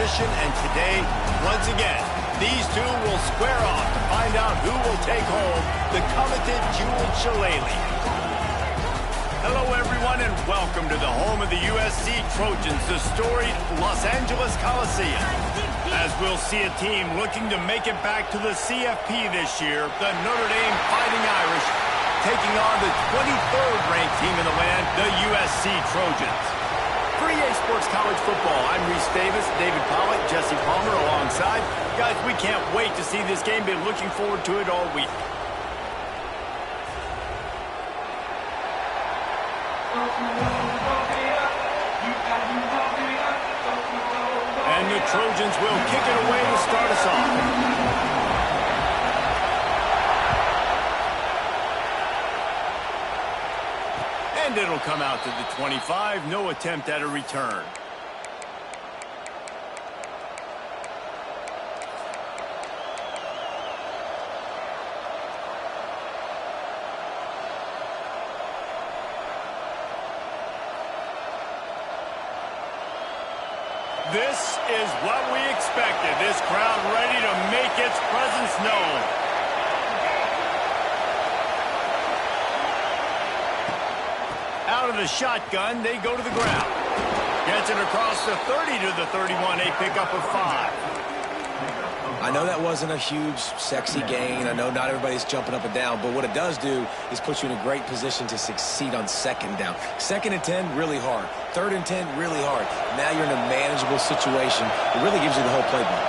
tradition, and today, once again, these two will square off to find out who will take home the coveted Jewled Shillelagh. Hello, everyone, and welcome to the home of the USC Trojans, the storied Los Angeles Coliseum. As we'll see a team looking to make it back to the CFP this year, the Notre Dame Fighting Irish taking on the 23rd ranked team in the land, the USC Trojans. For EA Sports College Football, I'm Reese Davis, David Pollock, Jesse Palmer alongside. Guys, we can't wait to see this game. Been looking forward to it all week. And the Trojans will kick it away to start us off. And it'll come out to the 25. No attempt at a return. This is what we expected. This crowd ready to make its presence known. Out of the shotgun, they go to the ground. Gets it across the 30 to the 31, a pickup of 5. I know that wasn't a huge, sexy gain. I know not everybody's jumping up and down, but what it does do is put you in a great position to succeed on second down. 2nd and 10, really hard. 3rd and 10, really hard. Now you're in a manageable situation. It really gives you the whole playbook.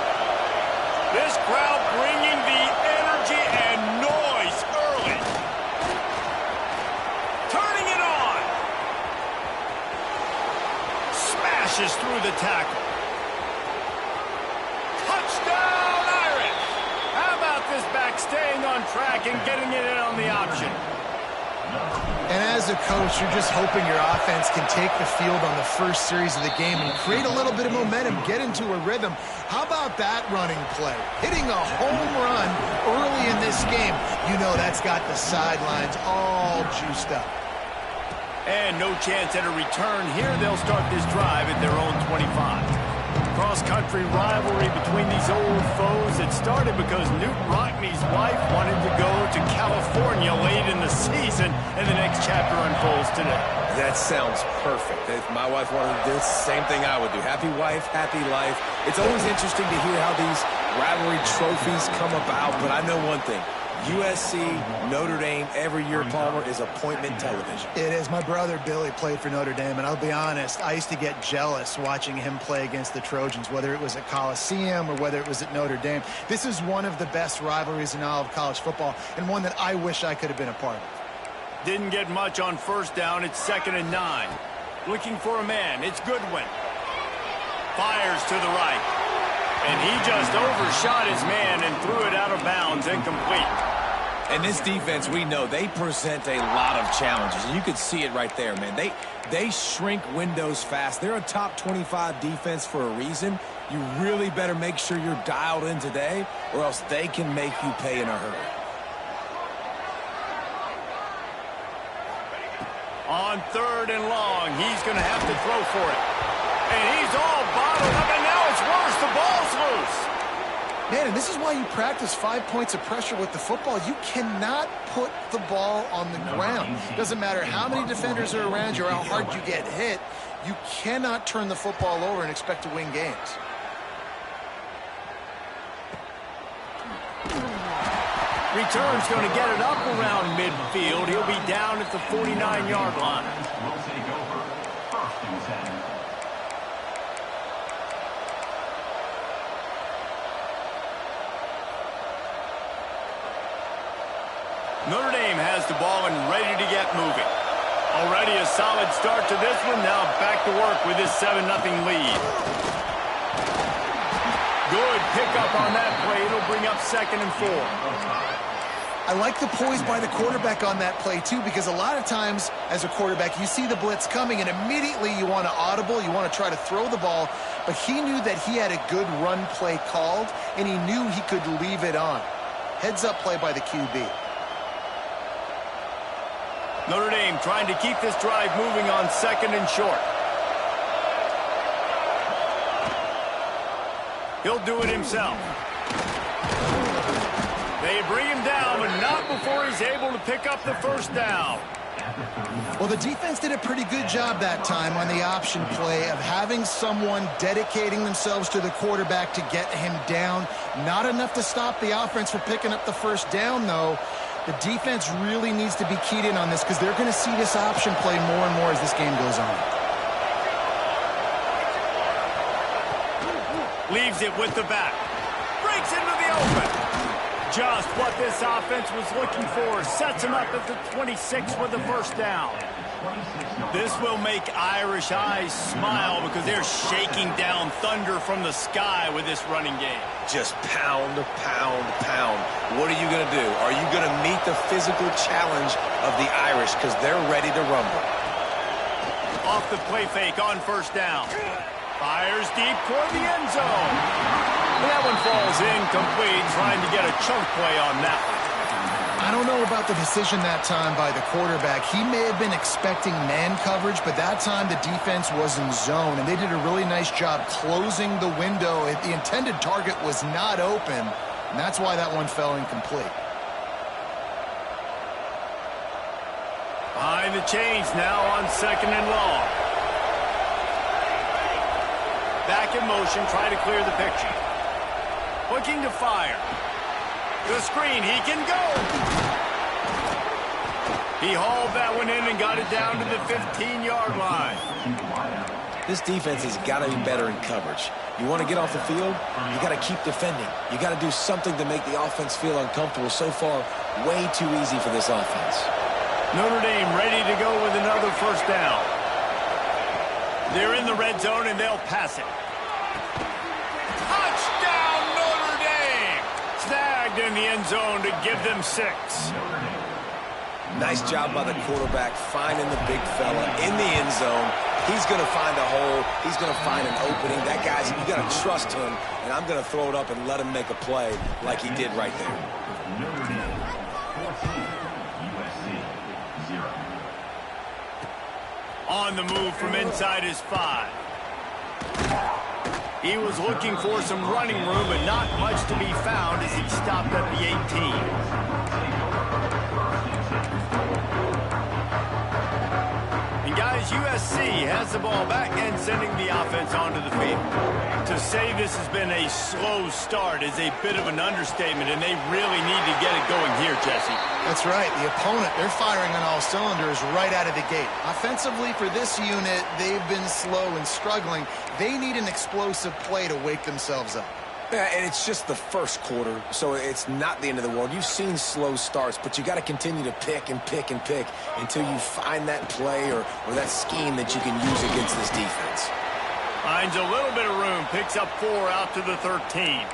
This crowd bringing the energy and noise early. Turning it on. Smashes through the tackle. Touchdown, Irish! How about this back staying on track and getting it in on the option? And as a coach, you're just hoping your offense can take the field on the first series of the game and create a little bit of momentum, get into a rhythm. How about that running play? Hitting a home run early in this game. You know that's got the sidelines all juiced up. And no chance at a return here. They'll start this drive at their own 25. Cross-country rivalry between these old foes. It started because Newt Rockne's wife wanted to go to California late in the season, and the next chapter unfolds today. That sounds perfect. If my wife wanted to do the same thing I would do. Happy wife, happy life. It's always interesting to hear how these rivalry trophies come about, but I know one thing. USC, Notre Dame, every year, Palmer, is appointment television. It is. My brother Billy played for Notre Dame, and I'll be honest, I used to get jealous watching him play against the Trojans, whether it was at Coliseum or whether it was at Notre Dame. This is one of the best rivalries in all of college football, and one that I wish I could have been a part of. Didn't get much on first down. It's 2nd and 9. Looking for a man. It's Goodwin. Fires to the right. And he just overshot his man and threw it out of bounds, incomplete. And this defense, we know, they present a lot of challenges. And you could see it right there, man. They shrink windows fast. They're a top 25 defense for a reason. You really better make sure you're dialed in today, or else they can make you pay in a hurry. On 3rd and long, he's going to have to throw for it. And he's all bottled up, and now it's worse. The ball's loose. Man, and this is why you practice 5 points of pressure with the football. You cannot put the ball on the ground. Doesn't matter how many defenders are around you or how hard you get hit. You cannot turn the football over and expect to win games. Return's going to get it up around midfield. He'll be down at the 49-yard line. Notre Dame has the ball and ready to get moving. Already a solid start to this one. Now back to work with his 7-0 lead. Good pickup on that play. It'll bring up 2nd and 4. I like the poise by the quarterback on that play, too, because a lot of times as a quarterback, you see the blitz coming, and immediately you want to audible, you want to try to throw the ball, but he knew that he had a good run play called, and he knew he could leave it on. Heads-up play by the QB. Notre Dame trying to keep this drive moving on 2nd and short. He'll do it himself. They bring him down, but not before he's able to pick up the first down. Well, the defense did a pretty good job that time on the option play of having someone dedicating themselves to the quarterback to get him down. Not enough to stop the offense from picking up the first down, though. The defense really needs to be keyed in on this because they're going to see this option play more and more as this game goes on. Leaves it with the back. Breaks into the open. Just what this offense was looking for. Sets him up at the 26 with the first down. This will make Irish eyes smile because they're shaking down thunder from the sky with this running game. Just pound, pound, pound. What are you going to do? Are you going to meet the physical challenge of the Irish because they're ready to rumble? Off the play fake on first down. Fires deep toward the end zone. That one falls incomplete, trying to get a chunk play on that one. I don't know about the decision that time by the quarterback. He may have been expecting man coverage, but that time the defense was in zone, and they did a really nice job closing the window. The intended target was not open, and that's why that one fell incomplete. Behind the chains now on 2nd and long. Back in motion, try to clear the picture. Looking to fire. The screen, he can go. He hauled that one in and got it down to the 15-yard line. This defense has got to be better in coverage. You want to get off the field, you got to keep defending. You got to do something to make the offense feel uncomfortable. So far, way too easy for this offense. Notre Dame ready to go with another first down. They're in the red zone, and they'll pass it. Touchdown, Notre Dame! Snagged in the end zone to give them 6. Nice job by the quarterback finding the big fella in the end zone. He's going to find a hole. He's going to find an opening. That guy's, you got to trust him, and I'm going to throw it up and let him make a play like he did right there. Notre Dame, 14, USC, 0. On the move from inside his 5. He was looking for some running room, but not much to be found as he stopped at the 18. And guys, USC has the ball back and sending the offense onto the field. To say this has been a slow start is a bit of an understatement, and they really need to get it going here, Jesse. That's right. The opponent, they're firing on all cylinders right out of the gate. Offensively, for this unit, they've been slow and struggling. They need an explosive play to wake themselves up. Yeah, and it's just the first quarter, so it's not the end of the world. You've seen slow starts, but you got to continue to pick and pick and pick until you find that play or that scheme that you can use against this defense. Finds a little bit of room, picks up 4 out to the 13.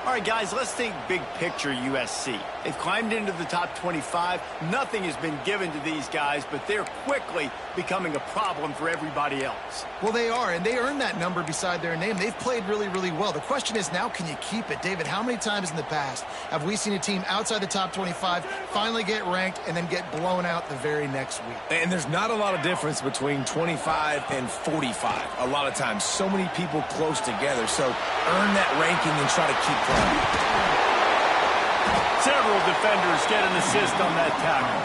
All right, guys, let's think big picture USC. They've climbed into the top 25. Nothing has been given to these guys, but they're quickly becoming a problem for everybody else. Well, they are, and they earned that number beside their name. They've played really, really well. The question is now, can you keep it? David, how many times in the past have we seen a team outside the top 25 finally get ranked and then get blown out the very next week? And there's not a lot of difference between 25 and 45. A lot of times, so many people close together. So earn that ranking and try to keep playing. Several defenders get an assist on that tackle.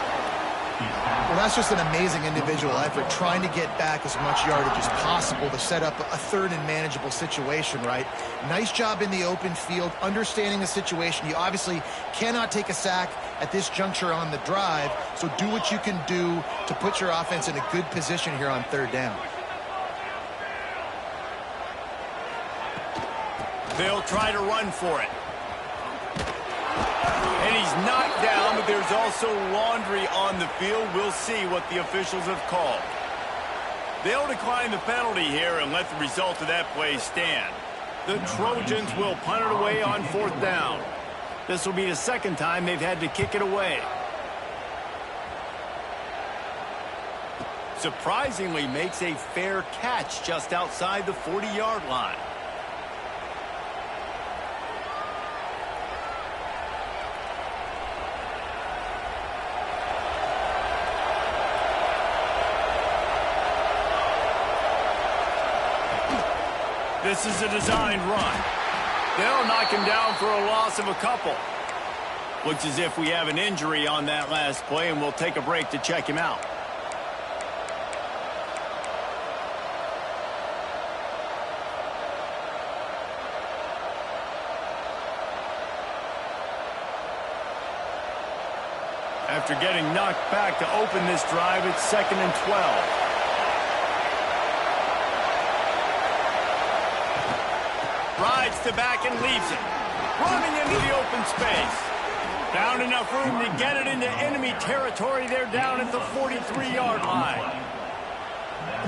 Well, that's just an amazing individual effort, trying to get back as much yardage as possible to set up a third and manageable situation, right? Nice job in the open field, understanding the situation. You obviously cannot take a sack at this juncture on the drive, so do what you can do to put your offense in a good position here on 3rd down. They'll try to run for it. And he's knocked down, but there's also laundry on the field. We'll see what the officials have called. They'll decline the penalty here and let the result of that play stand. The Trojans will punt it away on 4th down. This will be the 2nd time they've had to kick it away. Surprisingly makes a fair catch just outside the 40-yard line. This is a designed run. They'll knock him down for a loss of a couple. Looks as if we have an injury on that last play, and we'll take a break to check him out. After getting knocked back to open this drive, it's 2nd and 12. Rides to back and leaves it. Running into the open space. Found enough room to get it into enemy territory. They're down at the 43-yard line.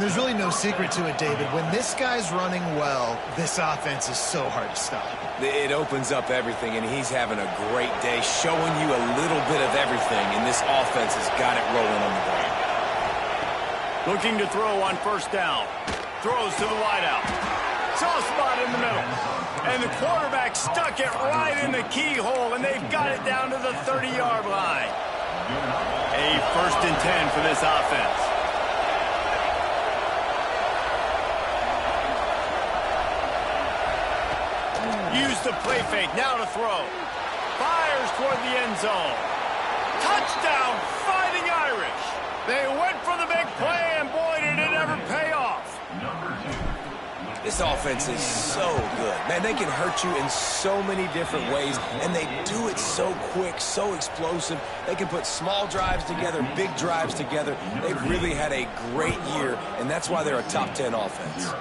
There's really no secret to it, David. When this guy's running well, this offense is so hard to stop. It opens up everything, and he's having a great day, showing you a little bit of everything, and this offense has got it rolling on the ground. Looking to throw on 1st down. Throws to the wideout. Soft spot in the middle. And the quarterback stuck it right in the keyhole, and they've got it down to the 30-yard line. A 1st and 10 for this offense. Use the play fake, now to throw. Fires toward the end zone. Touchdown, Fighting Irish. They went for the big play, and boy, did it ever pay off. This offense is so good. Man, they can hurt you in so many different ways, and they do it so quick, so explosive. They can put small drives together, big drives together. They've really had a great year, and that's why they're a top 10 offense.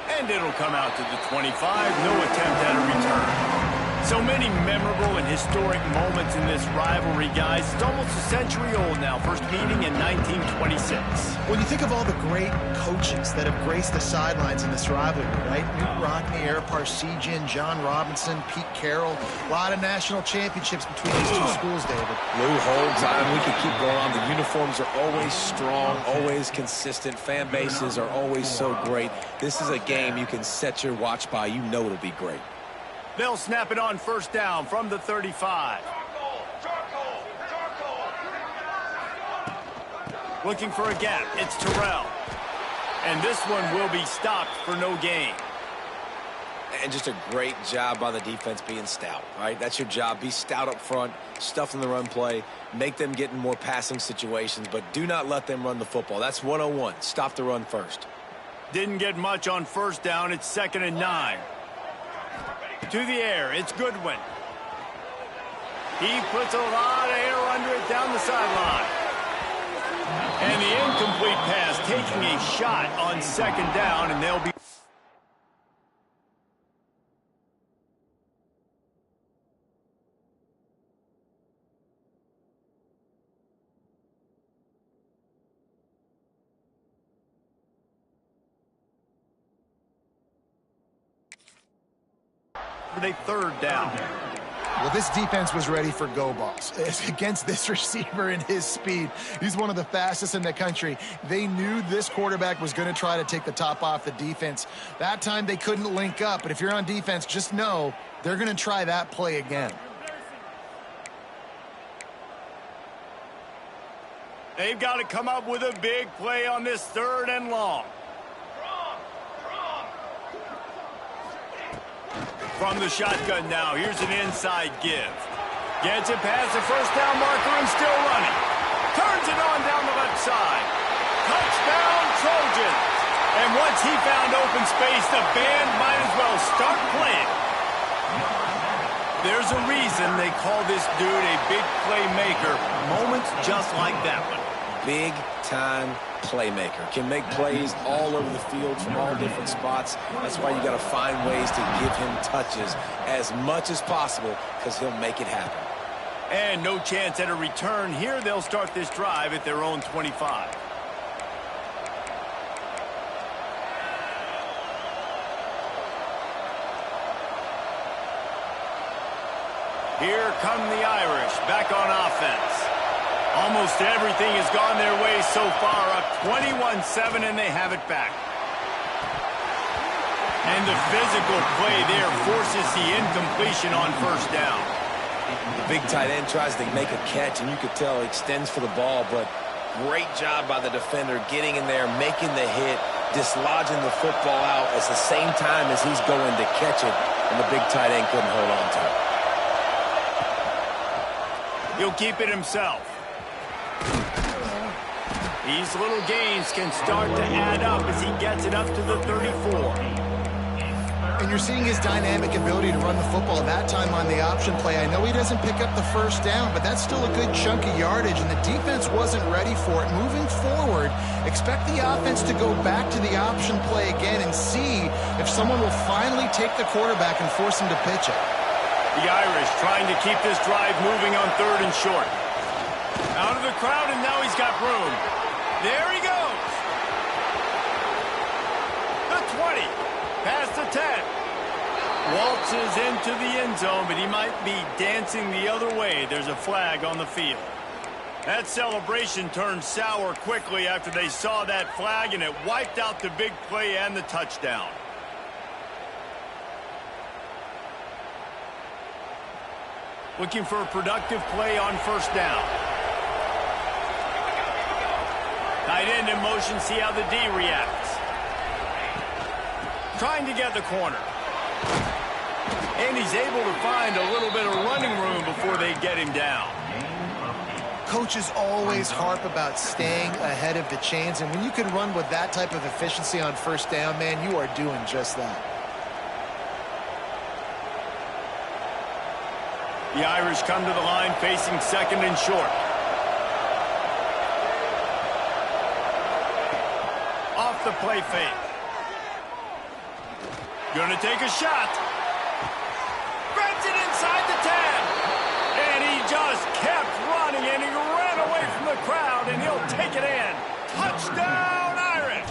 And it'll come out to the 25. No attempt at a return. So many memorable and historic moments in this rivalry, guys. It's almost a century old now. First meeting in 1926. When you think of all the great coaches that have graced the sidelines in this rivalry, right? Newt Rockne, Ara Parseghian, John Robinson, Pete Carroll. A lot of national championships between these two schools, David. Lou Holtz, we could keep going on. The uniforms are always strong, always consistent. Fan bases are always so great. This is a game you can set your watch by. You know it'll be great. They'll snap it on 1st down from the 35. Looking for a gap. It's Terrell. And this one will be stopped for no gain. And just a great job by the defense being stout, right? That's your job. Be stout up front, stuff in the run play, make them get in more passing situations, but do not let them run the football. That's 101. Stop the run first. Didn't get much on 1st down. It's 2nd and 9. To the air, it's Goodwin. He puts a lot of air under it down the sideline. And the incomplete pass taking a shot on 2nd down, and they'll be... for a 3rd down. Well, this defense was ready for go balls. Against this receiver and his speed, he's one of the fastest in the country. They knew this quarterback was going to try to take the top off the defense. That time they couldn't link up, but if you're on defense, just know they're going to try that play again. They've got to come up with a big play on this 3rd and long. From the shotgun now, here's an inside give. Gets it past the 1st down marker and still running. Turns it on down the left side. Touchdown, Trojans. And once he found open space, the band might as well start playing. There's a reason they call this dude a big playmaker. Moments just like that one. Big-time playmaker. Can make plays all over the field from all different spots. That's why you got to find ways to give him touches as much as possible because he'll make it happen. And no chance at a return here. They'll start this drive at their own 25. Here come the Irish back on offense. Almost everything has gone their way so far, up 21-7, and they have it back. And the physical play there forces the incompletion on 1st down. The big tight end tries to make a catch, and you could tell he extends for the ball, but great job by the defender getting in there, making the hit, dislodging the football out at the same time as he's going to catch it, and the big tight end couldn't hold on to it. He'll keep it himself. These little gains can start to add up as he gets it up to the 34. And you're seeing his dynamic ability to run the football. That time on the option play, I know he doesn't pick up the first down, but that's still a good chunk of yardage, and the defense wasn't ready for it. Moving forward, expect the offense to go back to the option play again and see if someone will finally take the quarterback and force him to pitch it. The Irish trying to keep this drive moving on 3rd and short. Out of the crowd, and now he's got room. There he goes. The 20. Past the 10. Waltzes into the end zone, but he might be dancing the other way. There's a flag on the field. That celebration turned sour quickly after they saw that flag, and it wiped out the big play and the touchdown. Looking for a productive play on 1st down. Tight end in motion, see how the D reacts. Trying to get the corner. And he's able to find a little bit of running room before they get him down. Coaches always harp about staying ahead of the chains, and when you can run with that type of efficiency on 1st down, man, you are doing just that. The Irish come to the line facing 2nd and short. Off the play fake. Gonna take a shot. Grabs it inside the 10. And he just kept running, and he ran away from the crowd, and he'll take it in. Touchdown, Irish!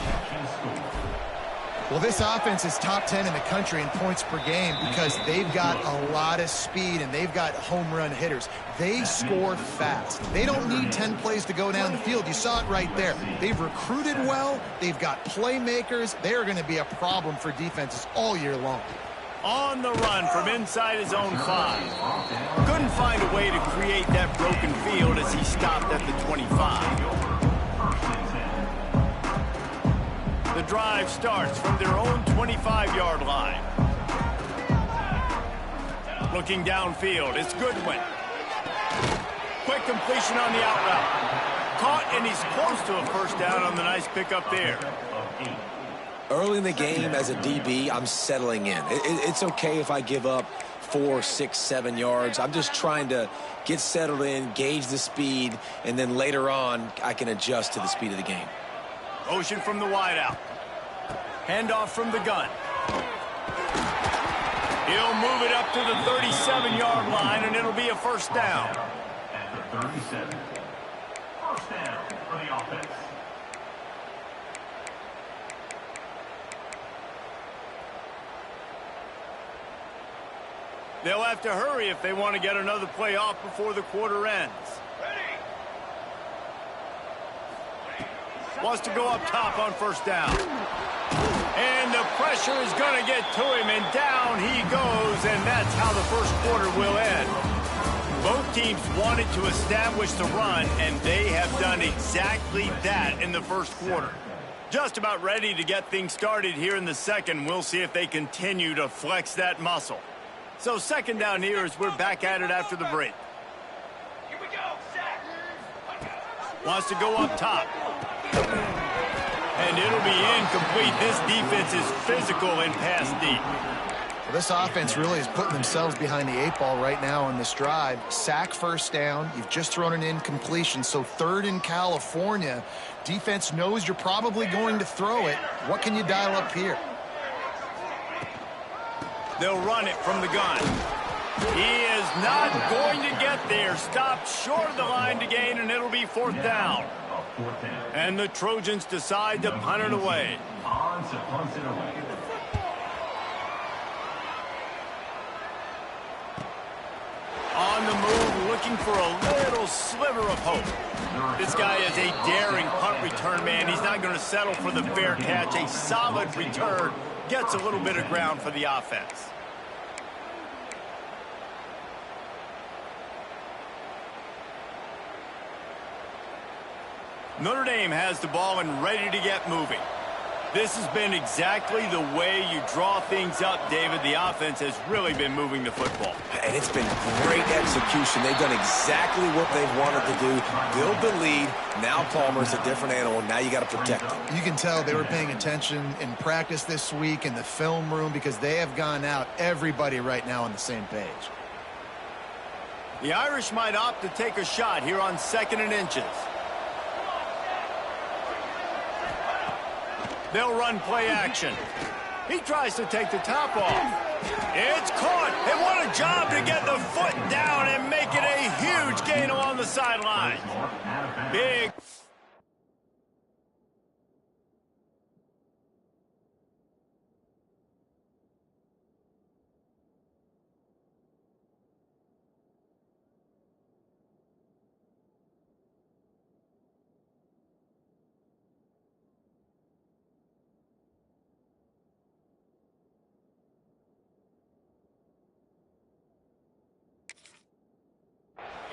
Well, this offense is top 10 in the country in points per game because they've got a lot of speed and they've got home run hitters. They score fast. They don't need 10 plays to go down the field. You saw it right there. They've recruited well. They've got playmakers. They are going to be a problem for defenses all year long. On the run from inside his own 5. Couldn't find a way to create that broken field as he stopped at the 25. The drive starts from their own 25-yard line. Looking downfield, it's Goodwin. Quick completion on the out route. Caught, and he's close to a 1st down on the nice pickup there. Early in the game as a DB, I'm settling in. It's okay if I give up 4, 6, 7 yards. I'm just trying to get settled in, gauge the speed, and then later on, I can adjust to the speed of the game. Motion from the wideout. Handoff from the gun. He'll move it up to the 37-yard line, and it'll be a 1st down. At the 37. 1st down for the offense. They'll have to hurry if they want to get another play off before the quarter ends. Wants to go up top on 1st down. And the pressure is going to get to him, and down he goes, and that's how the 1st quarter will end. Both teams wanted to establish the run, and they have done exactly that in the 1st quarter. Just about ready to get things started here in the 2nd. We'll see if they continue to flex that muscle. So 2nd down here as we're back at it after the break. Here we go, Zach. Wants to go up top. And it'll be incomplete. This defense is physical and pass deep. Well, this offense really is putting themselves behind the 8 ball right now on this drive. Sack 1st down. You've just thrown an incompletion. So 3rd in California. Defense knows you're probably going to throw it. What can you dial up here? They'll run it from the gun. He is not going to get there. Stopped short of the line to gain, and it'll be 4th down. And the Trojans decide to punt it away. On to punt it away. On the move, looking for a little sliver of hope. This guy is a daring punt return man. He's not going to settle for the fair catch. A solid return gets a little bit of ground for the offense. Notre Dame has the ball and ready to get moving. This has been exactly the way you draw things up, David. The offense has really been moving the football. And it's been great execution. They've done exactly what they've wanted to do. Build the lead. Now Palmer's a different animal. Now you got to protect him. You can tell they were paying attention in practice this week in the film room because they have gone out, everybody right now on the same page. The Irish might opt to take a shot here on 2nd and inches. They'll run play action. He tries to take the top off. It's caught. And what a job to get the foot down and make it a huge gain along the sideline. Big.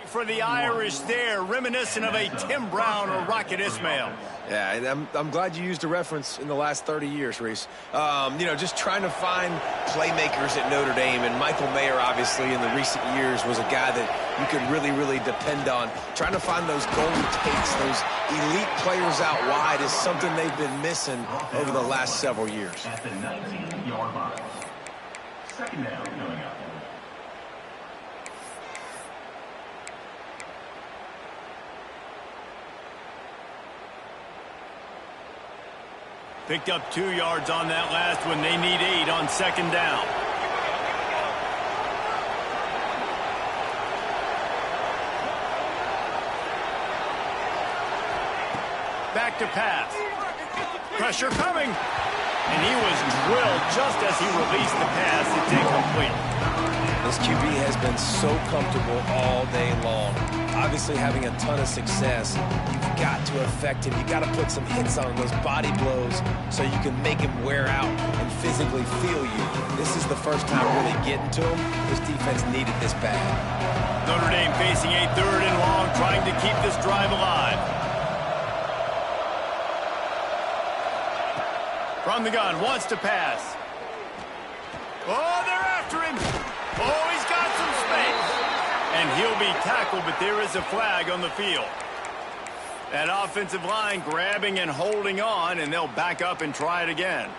For the Irish there, reminiscent of a Tim Brown or Rocket Ismail. Yeah, and I'm glad you used a reference in the last 30 years, Reese. You know, just trying to find playmakers at Notre Dame, and Michael Mayer, obviously, in the recent years was a guy that you could really depend on. Trying to find those golden takes, those elite players out wide is something they've been missing over the last several years. At the 19-yard line. 2nd down coming up. Picked up 2 yards on that last one. They need 8 on 2nd down. Back to pass. Pressure coming. And he was drilled just as he released the pass. It's incomplete. This QB has been so comfortable all day long. Obviously having a ton of success. You've got to affect him. You've got to put some hits on him, those body blows, so you can make him wear out and physically feel you. This is the first time really getting to him. This defense needed this bad. Notre Dame facing a 3rd and long, trying to keep this drive alive. From the gun, wants to pass. Oh, they're after him. Oh, he's got some space. And he'll be tackled, but there is a flag on the field. That offensive line grabbing and holding on, and they'll back up and try it again.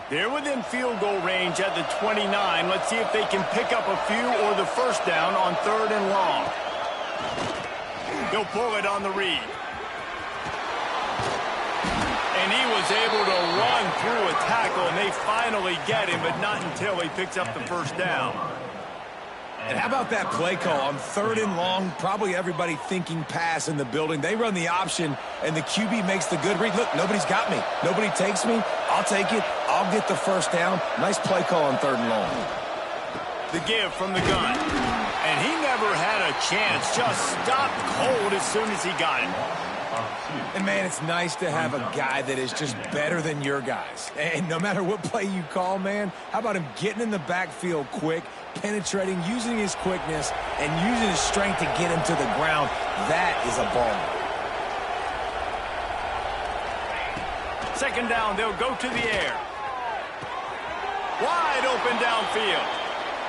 They're within field goal range at the 29. Let's see if they can pick up a few or the first down on 3rd and long. He'll pull it on the read. And he was able to run through a tackle, and they finally get him, but not until he picks up the first down. And how about that play call on 3rd and long? Probably everybody thinking pass in the building. They run the option, and the QB makes the good read. Look, nobody's got me. Nobody takes me. I'll take it. I'll get the first down. Nice play call on 3rd and long. The give from the gun. And he never had a chance. Just stopped cold as soon as he got it. And, man, it's nice to have a guy that is just better than your guys. And no matter what play you call, man, how about him getting in the backfield quick, penetrating, using his quickness, and using his strength to get him to the ground? That is a baller. 2nd down, they'll go to the air. Wide open downfield.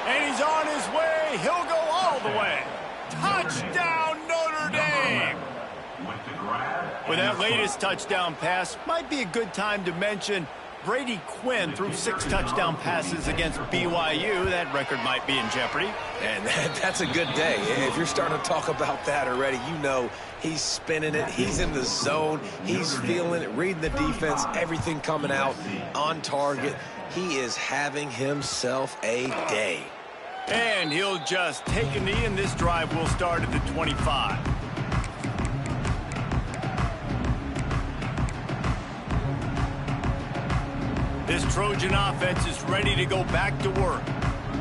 And he's on his way. He'll go all the way. Touchdown, Notre Dame. With that latest touchdown pass, might be a good time to mention Brady Quinn threw 6 touchdown passes against BYU. That record might be in jeopardy. And that's a good day. If you're starting to talk about that already, you know he's spinning it. He's in the zone. He's feeling it, reading the defense, everything coming out on target. He is having himself a day. And he'll just take a knee, and this drive will start at the 25. This Trojan offense is ready to go back to work.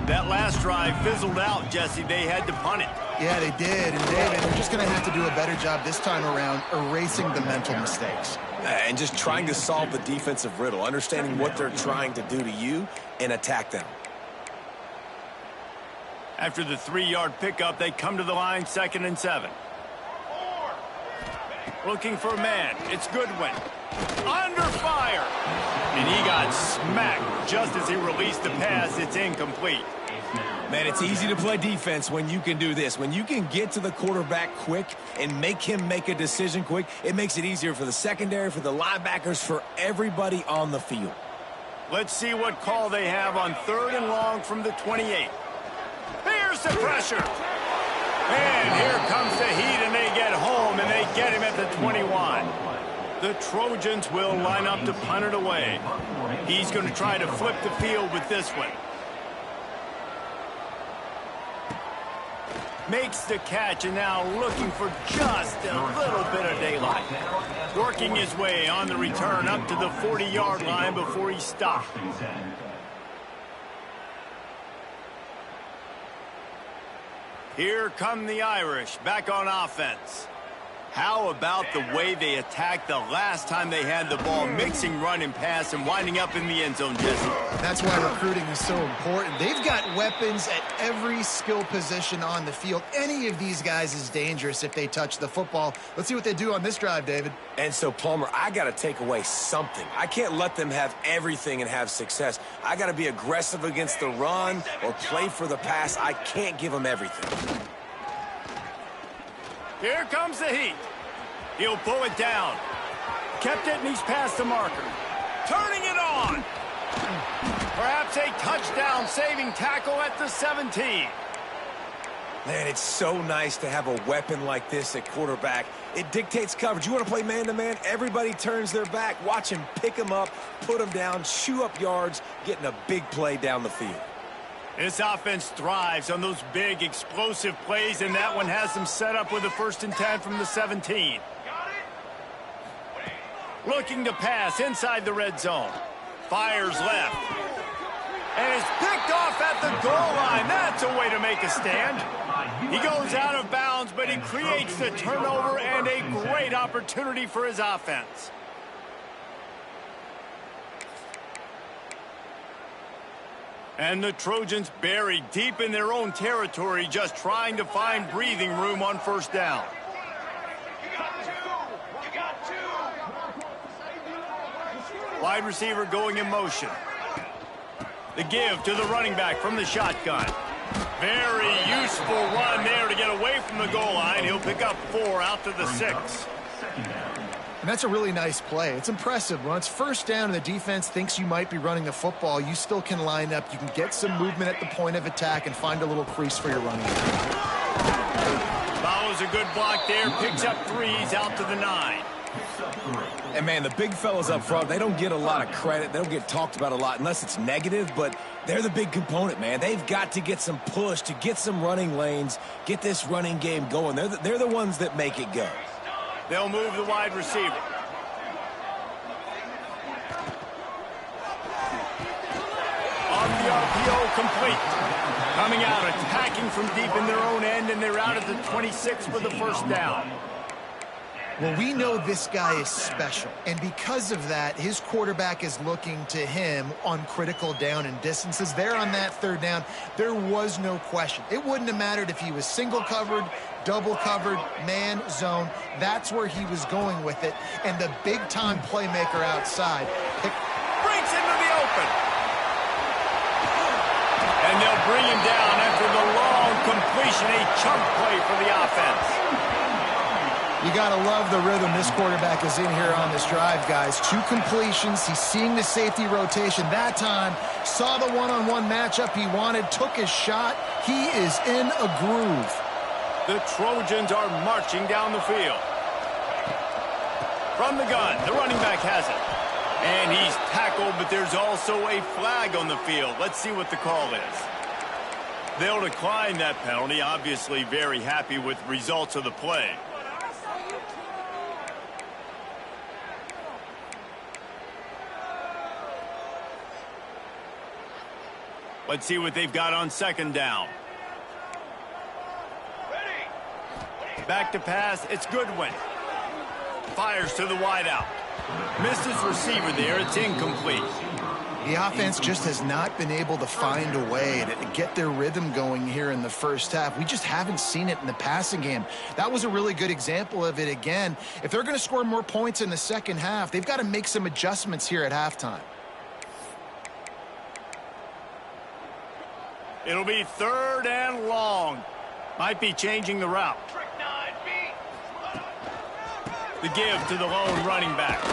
That last drive fizzled out, Jesse. They had to punt it. Yeah, they did. And, David, they're just going to have to do a better job this time around erasing the mental mistakes. And just trying to solve the defensive riddle, understanding what they're trying to do to you and attack them. After the 3-yard pickup, they come to the line, 2nd and 7. Looking for a man. It's Goodwin. Under fire. And he got smacked just as he released the pass. It's incomplete. Man, it's easy to play defense when you can do this. When you can get to the quarterback quick and make him make a decision quick, it makes it easier for the secondary, for the linebackers, for everybody on the field. Let's see what call they have on 3rd and long from the 28. Here's the pressure. And here comes the heat, and they get home, and they get him at the 21. The Trojans will line up to punt it away. He's going to try to flip the field with this one. Makes the catch, and now looking for just a little bit of daylight. Working his way on the return up to the 40-yard line before he stopped. Here come the Irish back on offense. How about the way they attacked the last time they had the ball, mixing run and pass and winding up in the end zone, Jesse? That's why recruiting is so important. They've got weapons at every skill position on the field. Any of these guys is dangerous if they touch the football. Let's see what they do on this drive, David. And so, Palmer, I got to take away something. I can't let them have everything and have success. I got to be aggressive against the run or play for the pass. I can't give them everything. Here comes the heat. He'll pull it down. Kept it, and he's past the marker. Turning it on. Perhaps a touchdown-saving tackle at the 17. Man, it's so nice to have a weapon like this at quarterback. It dictates coverage. You want to play man-to-man? Everybody turns their back. Watch him pick him up, put him down, chew up yards, getting a big play down the field. This offense thrives on those big, explosive plays, and that one has them set up with a 1st and 10 from the 17. Looking to pass inside the red zone. Fires left. And is picked off at the goal line. That's a way to make a stand. He goes out of bounds, but he creates the turnover and a great opportunity for his offense. And the Trojans buried deep in their own territory, just trying to find breathing room on 1st down. Wide receiver going in motion. The give to the running back from the shotgun. Very useful run there to get away from the goal line. He'll pick up 4 out to the 6. And that's a really nice play. It's impressive. When it's 1st down and the defense thinks you might be running the football, you still can line up. You can get some movement at the point of attack and find a little crease for your running back. Follows a good block there. Picks up 3s out to the 9. And, man, the big fellas up front, they don't get a lot of credit. They don't get talked about a lot unless it's negative, but they're the big component, man. They've got to get some push, to get some running lanes, get this running game going. They're the ones that make it go. They'll move the wide receiver. On the RPO, complete. Coming out, attacking from deep in their own end, and they're out at the 26 for the 1st down. Well, we know this guy is special, and because of that, his quarterback is looking to him on critical down and distances. There on that 3rd down, there was no question. It wouldn't have mattered if he was single covered, double covered, man, zone. That's where he was going with it, and the big-time playmaker outside Breaks into the open. And they'll bring him down after the long completion, a chunk play for the offense. You got to love the rhythm this quarterback is in here on this drive, guys. 2 completions. He's seeing the safety rotation. That time, saw the one-on-one matchup he wanted, took his shot. He is in a groove. The Trojans are marching down the field. From the gun, the running back has it. And he's tackled, but there's also a flag on the field. Let's see what the call is. They'll decline that penalty, obviously very happy with the results of the play. Let's see what they've got on 2nd down. Back to pass, it's Goodwin. Fires to the wideout. Missed his receiver there, it's incomplete. The offense just has not been able to find a way to get their rhythm going here in the first half. We just haven't seen it in the passing game. That was a really good example of it again. If they're going to score more points in the second half, they've got to make some adjustments here at halftime. It'll be 3rd and long. Might be changing the route. The give to the lone running back.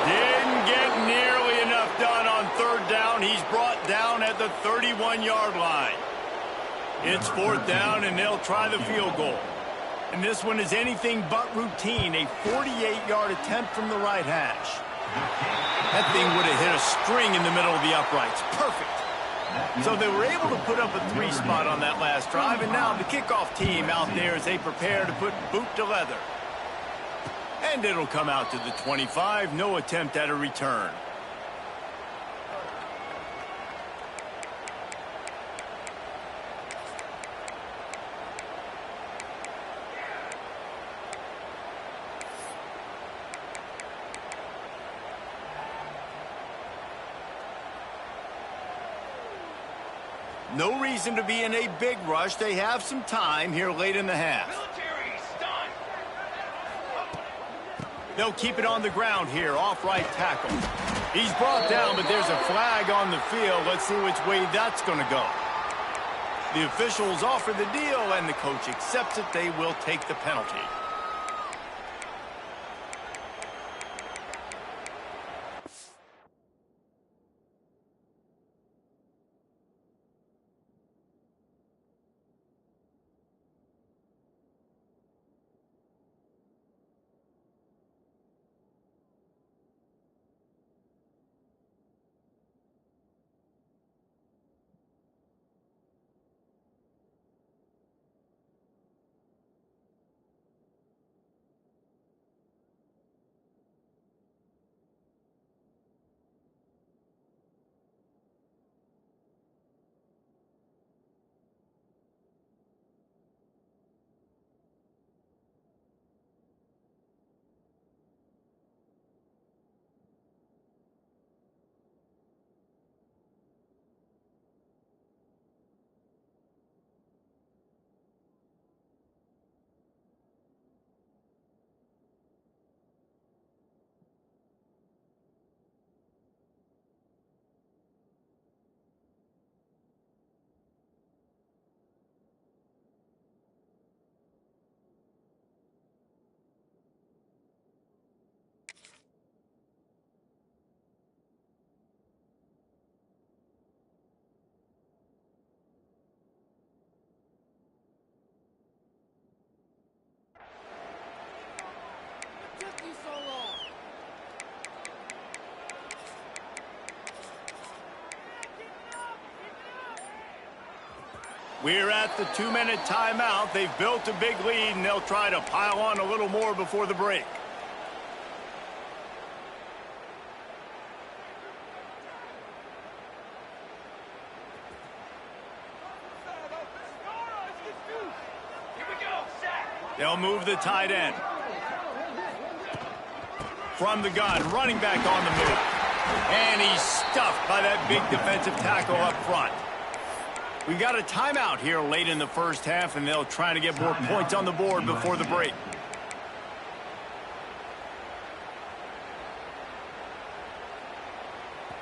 Didn't get nearly enough done on 3rd down. He's brought down at the 31-yard line. It's 4th down, and they'll try the field goal. And this one is anything but routine. A 48-yard attempt from the right hash. That thing would have hit a string in the middle of the uprights. Perfect. So they were able to put up a 3 spot on that last drive, and now the kickoff team out there as they prepare to put boot to leather. And it'll come out to the 25. No attempt at a return. No reason to be in a big rush. They have some time here late in the half. They'll keep it on the ground here, off right tackle. He's brought down, but there's a flag on the field. Let's see which way that's going to go. The officials offer the deal, and the coach accepts it. They will take the penalty. We're at the 2-minute timeout. They've built a big lead, and they'll try to pile on a little more before the break. They'll move the tight end. From the gun, running back on the move. And he's stuffed by that big defensive tackle up front. We've got a timeout here late in the first half, and they'll try to get more points on the board before the break.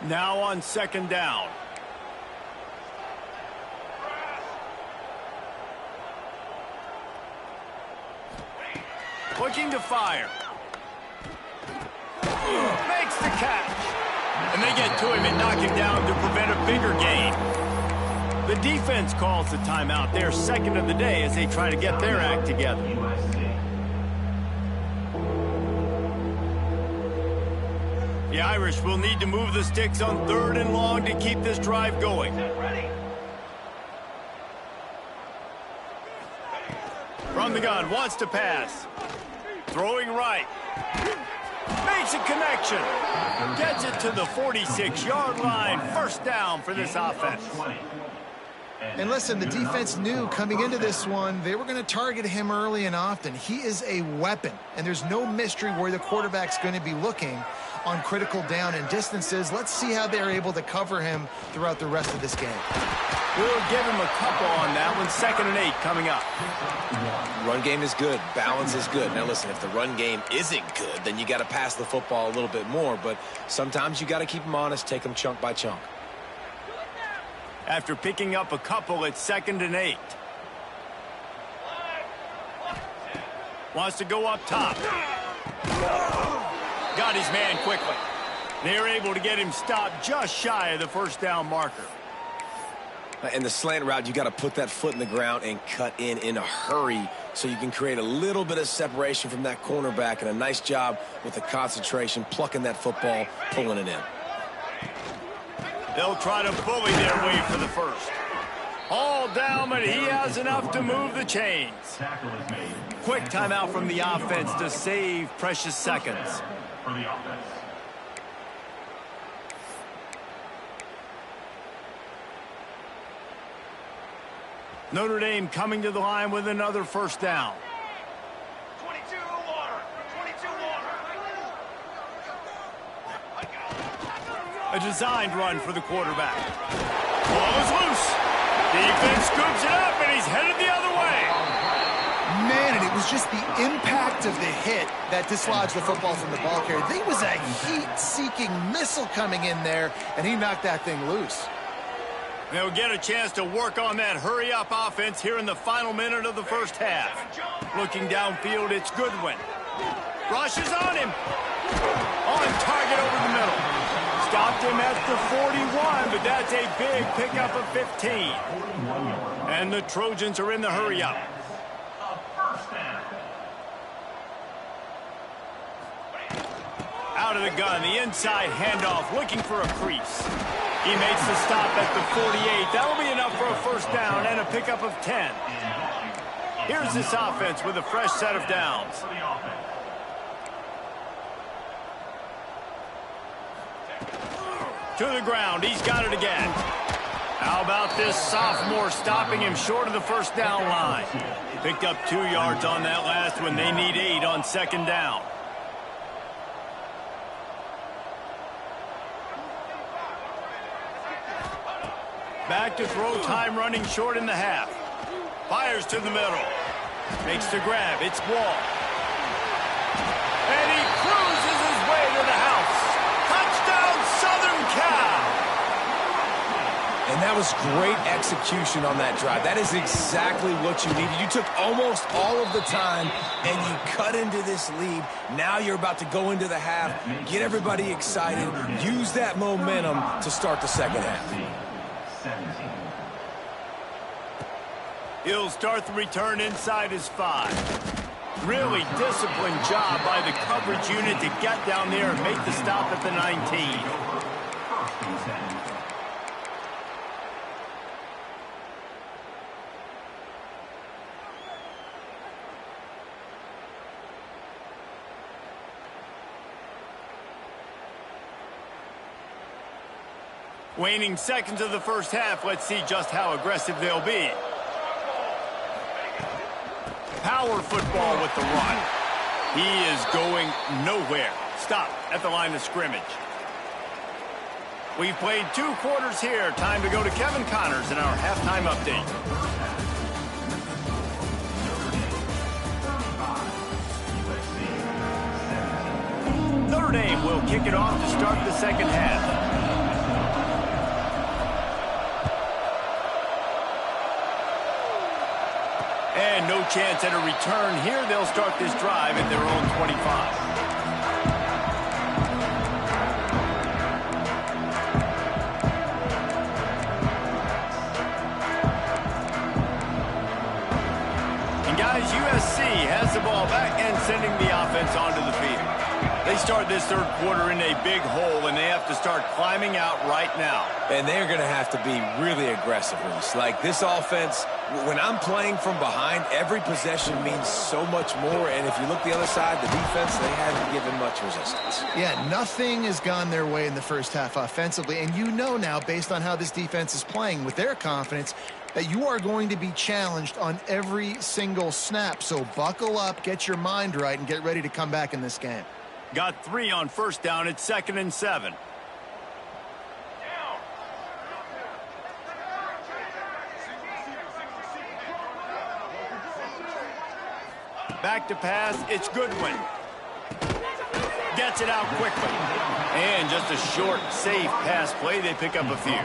Now on 2nd down. Looking to fire. Makes the catch. And they get to him and knock him down to prevent a bigger gain. The defense calls the timeout. They're 2nd of the day as they try to get their act together. USC. The Irish will need to move the sticks on 3rd and long to keep this drive going. From the gun, wants to pass. Throwing right. Makes a connection. Gets it to the 46-yard line. 1st down for this offense. And listen, the defense knew coming into this one, they were going to target him early and often. He is a weapon, and there's no mystery where the quarterback's going to be looking. on critical down and distances. Let's see how they're able to cover him throughout the rest of this game. We'll give him a couple on that one. 2nd and 8 coming up. Run game is good. Balance is good. Now, listen, if the run game isn't good, then you got to pass the football a little bit more. But sometimes you got to keep them honest, take them chunk by chunk. After picking up a couple, it's 2nd and 8. Wants to go up top. Got his man quickly. They're able to get him stopped just shy of the first down marker. In the slant route, you got to put that foot in the ground and cut in a hurry so you can create a little bit of separation from that cornerback, and a nice job with the concentration, plucking that football, pulling it in. They'll try to bully their way for the first. All down, but he has enough to move the chains. Quick timeout from the offense to save precious seconds. For the offense. Notre Dame coming to the line with another first down. 22 water. 22 water. A designed run for the quarterback. Ball is loose. Defense scoops it up, and he's headed the other way. Man, and it was just the impact of the hit that dislodged the football from the ball carrier. There was a heat-seeking missile coming in there, and he knocked that thing loose. They'll get a chance to work on that hurry-up offense here in the final minute of the first half. Looking downfield, it's Goodwin. Rushes on him. On target over the middle. Stopped him at the 41, but that's a big pickup of 15. And the Trojans are in the hurry-up. Out of the gun, the inside handoff, looking for a crease. He makes the stop at the 48. That'll be enough for a first down and a pickup of 10. Here's this offense with a fresh set of downs. To the ground, he's got it again. How about this sophomore stopping him short of the first down line? Picked up 2 yards on that last one. They need 8 on 2nd down. Back to throw, time running short in the half. Fires to the middle. Makes the grab. It's Wall. And he cruises his way to the house. Touchdown, Southern Cal. And that was great execution on that drive. That is exactly what you needed. You took almost all of the time, and you cut into this lead. Now you're about to go into the half, get everybody excited, use that momentum to start the second half. He'll start the return inside his 5. Really disciplined job by the coverage unit to get down there and make the stop at the 19. Waning seconds of the first half. Let's see just how aggressive they'll be. Power football with the run. He is going nowhere. Stop at the line of scrimmage. We've played 2 quarters here. Time to go to Kevin Connors in our halftime update. Notre Dame will kick it off to start the second half. And no chance at a return here. They'll start this drive at their own 25. And guys, USC has the ball back and sending the offense onto the field. They start this third quarter in a big hole, and they have to start climbing out right now. And they're going to have to be really aggressive, Reese. Like, this offense, when I'm playing from behind, every possession means so much more. And if you look the other side, the defense, they haven't given much resistance. Yeah, nothing has gone their way in the first half offensively. And you know now, based on how this defense is playing with their confidence, that you are going to be challenged on every single snap. So buckle up, get your mind right, and get ready to come back in this game. Got 3 on first down. It's 2nd and 7. Back to pass. It's Goodwin. Gets it out quickly. And just a short, safe pass play. They pick up a few.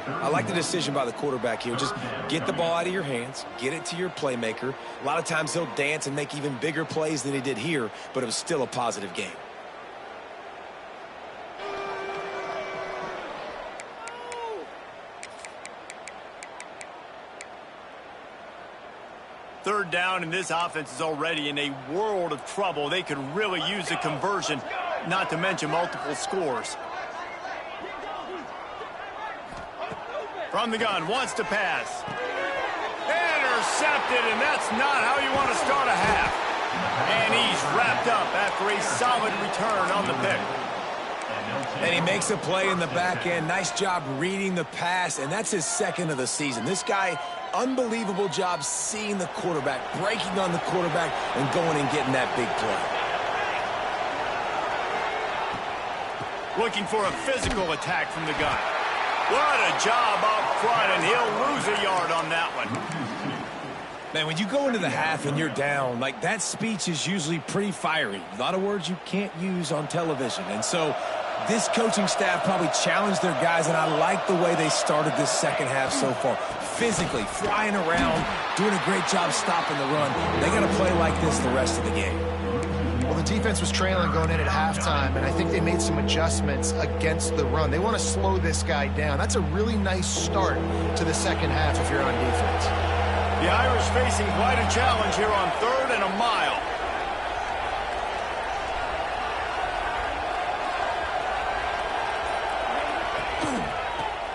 I like the decision by the quarterback here. Just get the ball out of your hands, get it to your playmaker. A lot of times he'll dance and make even bigger plays than he did here, but it was still a positive game. Third down, and this offense is already in a world of trouble. They could really use a conversion, not to mention multiple scores. From the gun, wants to pass. Intercepted, and that's not how you want to start a half. And he's wrapped up after a solid return on the pick. And he makes a play in the back end. Nice job reading the pass, and that's his 2nd of the season. This guy, unbelievable job seeing the quarterback, breaking on the quarterback, and going and getting that big play. Looking for a physical attack from the gun. What a job up front, and he'll lose a yard on that one. Man, when you go into the half and you're down, like, that speech is usually pretty fiery. A lot of words you can't use on television. And so this coaching staff probably challenged their guys, and I like the way they started this second half so far. Physically, flying around, doing a great job stopping the run. They got to play like this the rest of the game. Well, the defense was trailing going in at halftime, and I think they made some adjustments against the run. They want to slow this guy down. That's a really nice start to the second half if you're on defense. The Irish facing quite a challenge here on 3rd and a mile.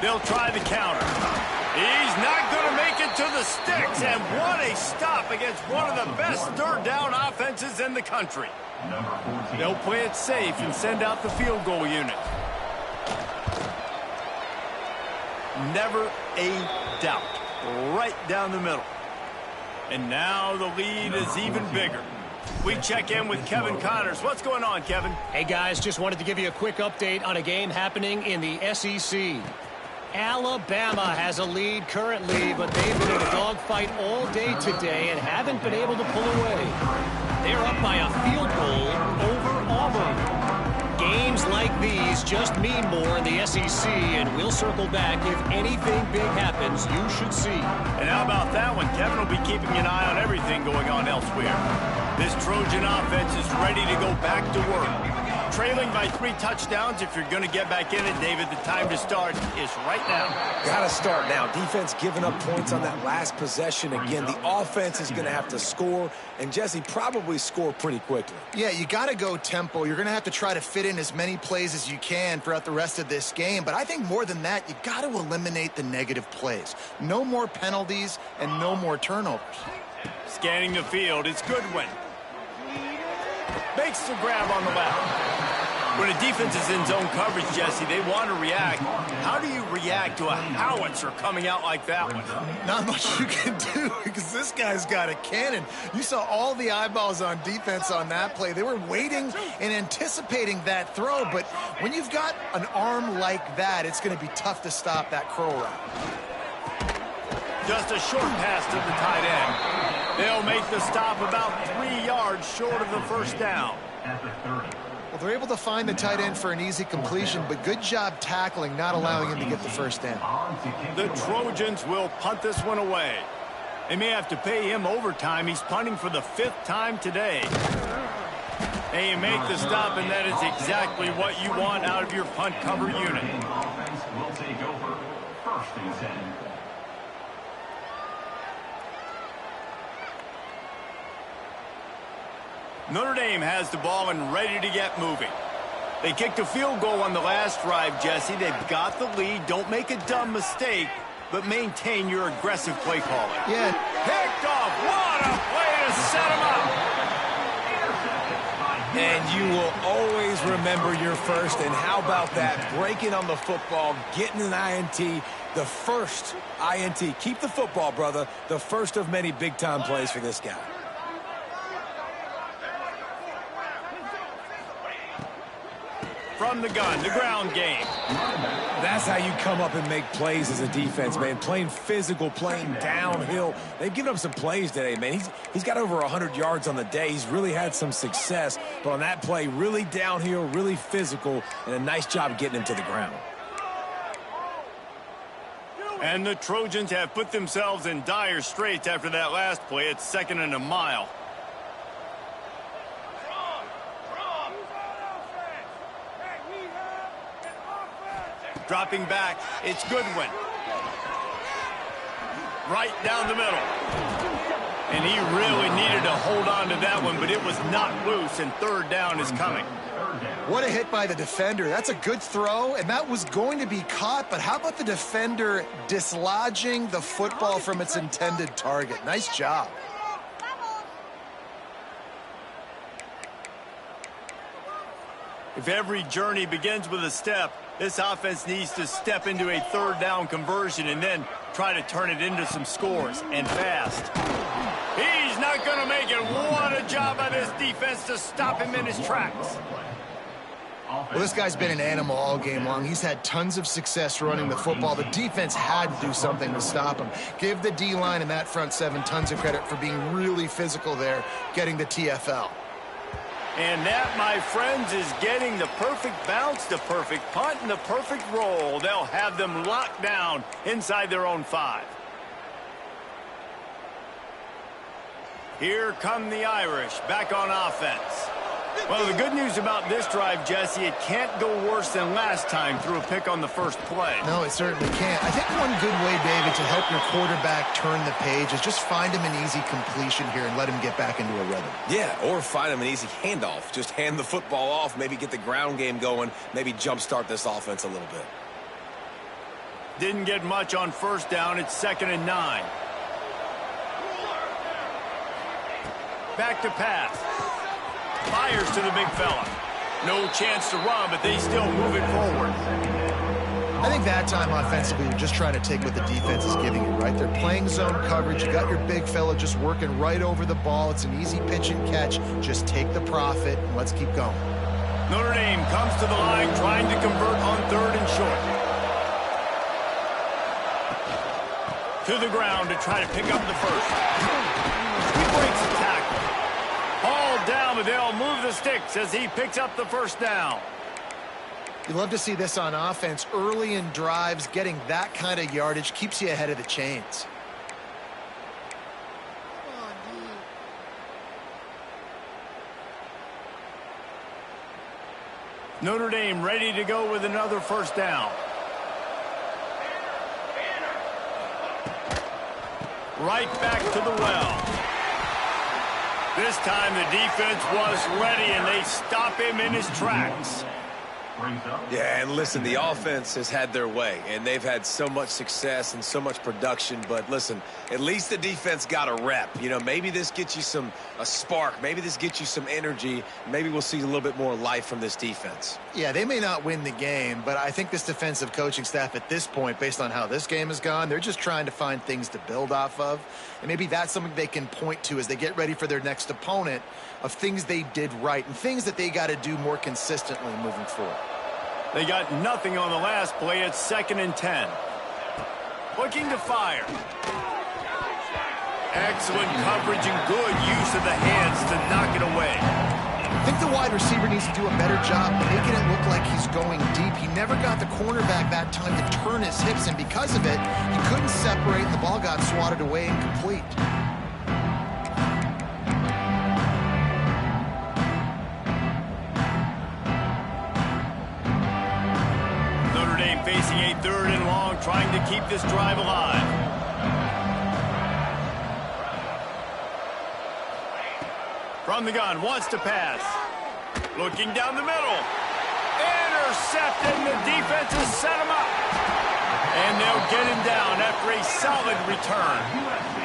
They'll try the counter. He's not going to make it to the sticks, and what a stop against one of the best third down offenses in the country. They'll play it safe and send out the field goal unit. Never a doubt. Right down the middle. And now the lead is even bigger. We check in with Kevin Connors. What's going on, Kevin? Hey, guys, just wanted to give you a quick update on a game happening in the SEC. Alabama has a lead currently, but they've been in a dogfight all day today and haven't been able to pull away. They're up by a field goal over Auburn. Games like these just mean more in the SEC, and we'll circle back if anything big happens you should see. And how about that one? Kevin will be keeping an eye on everything going on elsewhere. This Trojan offense is ready to go back to work. Trailing by 3 touchdowns. If you're going to get back in it, David, the time to start is right now. Got to start now. Defense giving up points on that last possession. Again, the offense is going to have to score, and Jesse probably score pretty quickly. Yeah, you got to go tempo. You're going to have to try to fit in as many plays as you can throughout the rest of this game. But I think more than that, you got to eliminate the negative plays. No more penalties and no more turnovers. Scanning the field, it's Goodwin. Makes the grab on the left. When a defense is in zone coverage, Jesse, they want to react. How do you react to a howitzer coming out like that one? Not much you can do because this guy's got a cannon. You saw all the eyeballs on defense on that play. They were waiting and anticipating that throw, but when you've got an arm like that, it's going to be tough to stop that curl route. Just a short pass to the tight end. They'll make the stop about 3 yards short of the first down. Well, they're able to find the tight end for an easy completion, but good job tackling, not allowing him to get the first down. The Trojans will punt this one away. They may have to pay him overtime. He's punting for the 5th time today. They make the stop, and that is exactly what you want out of your punt cover unit. Offense will take over 1st and 10. Notre Dame has the ball and ready to get moving. They kicked a field goal on the last drive, Jesse. They've got the lead. Don't make a dumb mistake, but maintain your aggressive play calling. Yeah. Picked off. What a play to set him up. And you will always remember your first. And how about that? Breaking on the football, getting an INT, the first INT. Keep the football, brother. The first of many big-time plays for this guy. from the gun, the ground game. That's how you come up and make plays as a defense, man. Playing physical, playing downhill. They've given up some plays today, man. He's got over 100 yards on the day. He's really had some success. But on that play, really downhill, really physical, and a nice job getting him to the ground. And the Trojans have put themselves in dire straits after that last play. It's 2nd and a mile. Dropping back, it's Goodwin. Right down the middle. And he really needed to hold on to that one, but it was not loose, and 3rd down is coming. What a hit by the defender. That's a good throw, and that was going to be caught, but how about the defender dislodging the football from its intended target? Nice job. If every journey begins with a step, this offense needs to step into a 3rd down conversion and then try to turn it into some scores, and fast. He's not going to make it. What a job by this defense to stop him in his tracks. Well, this guy's been an animal all game long. He's had tons of success running the football. The defense had to do something to stop him. Give the D-line and that front 7 tons of credit for being really physical there, getting the TFL. And that, my friends, is getting the perfect bounce, the perfect punt, and the perfect roll. They'll have them locked down inside their own 5. Here come the Irish back on offense. Well, the good news about this drive, Jesse, it can't go worse than last time through a pick on the first play. No, it certainly can't. I think one good way, David, to help your quarterback turn the page is just find him an easy completion here and let him get back into a rhythm. Yeah, or find him an easy handoff. Just hand the football off, maybe get the ground game going, maybe jumpstart this offense a little bit. Didn't get much on 1st down. It's 2nd and 9. Back to pass. Fires to the big fella. No chance to run, but they still move it forward. I think that time offensively, you're just trying to take what the defense is giving you, right? They're playing zone coverage. You got your big fella just working right over the ball. It's an easy pitch and catch. Just take the profit, and let's keep going. Notre Dame comes to the line trying to convert on 3rd and short. To the ground to try to pick up the first. He breaks the tackle. Hauled down, but they'll move the sticks as he picks up the 1st down. You love to see this on offense. Early in drives, getting that kind of yardage keeps you ahead of the chains. Notre Dame ready to go with another 1st down. Right back to the well. This time the defense was ready, and they stop him in his tracks. Yeah, and listen, the offense has had their way, and they've had so much success and so much production. But listen, at least the defense got a rep. You know, maybe this gets you a spark. Maybe this gets you some energy. Maybe we'll see a little bit more life from this defense. Yeah, they may not win the game, but I think this defensive coaching staff at this point, based on how this game has gone, they're just trying to find things to build off of. And maybe that's something they can point to as they get ready for their next opponent, of things they did right and things that they got to do more consistently moving forward. They got nothing on the last play. It's 2nd and 10. Looking to fire. Excellent coverage and good use of the hands to knock it away. I think the wide receiver needs to do a better job making it look like he's going deep. He never got the cornerback that time to turn his hips, and because of it, he couldn't separate, and the ball got swatted away incomplete. Facing a 3rd and long, trying to keep this drive alive. From the gun, wants to pass. Looking down the middle. Intercepted, and the defense has set him up. And they'll get him down after a solid return.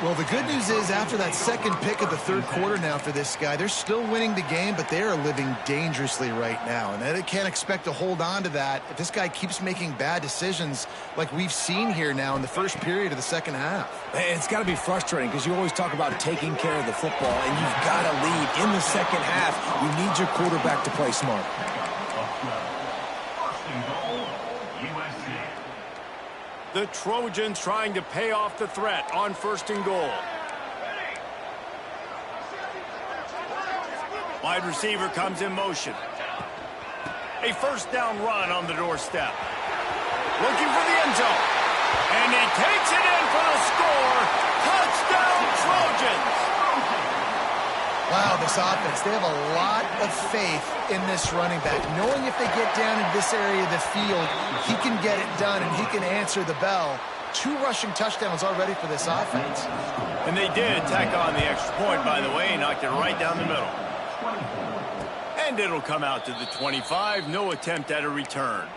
Well, the good news is after that 2nd pick of the 3rd quarter now for this guy, they're still winning the game, but they are living dangerously right now. And they can't expect to hold on to that if this guy keeps making bad decisions like we've seen here now in the first period of the 2nd half. It's got to be frustrating because you always talk about taking care of the football, and you've got to lead in the 2nd half. You need your quarterback to play smart. The Trojans trying to pay off the threat on 1st and goal. Wide receiver comes in motion. A 1st down run on the doorstep. Looking for the end zone. And he takes it in for the score. Touchdown, Trojans! Wow, this offense, they have a lot of faith in this running back. Knowing if they get down in this area of the field, he can get it done and he can answer the bell. 2 rushing touchdowns already for this offense. And they did tack on the extra point, by the way, knocked it right down the middle. And it'll come out to the 25. No attempt at a return.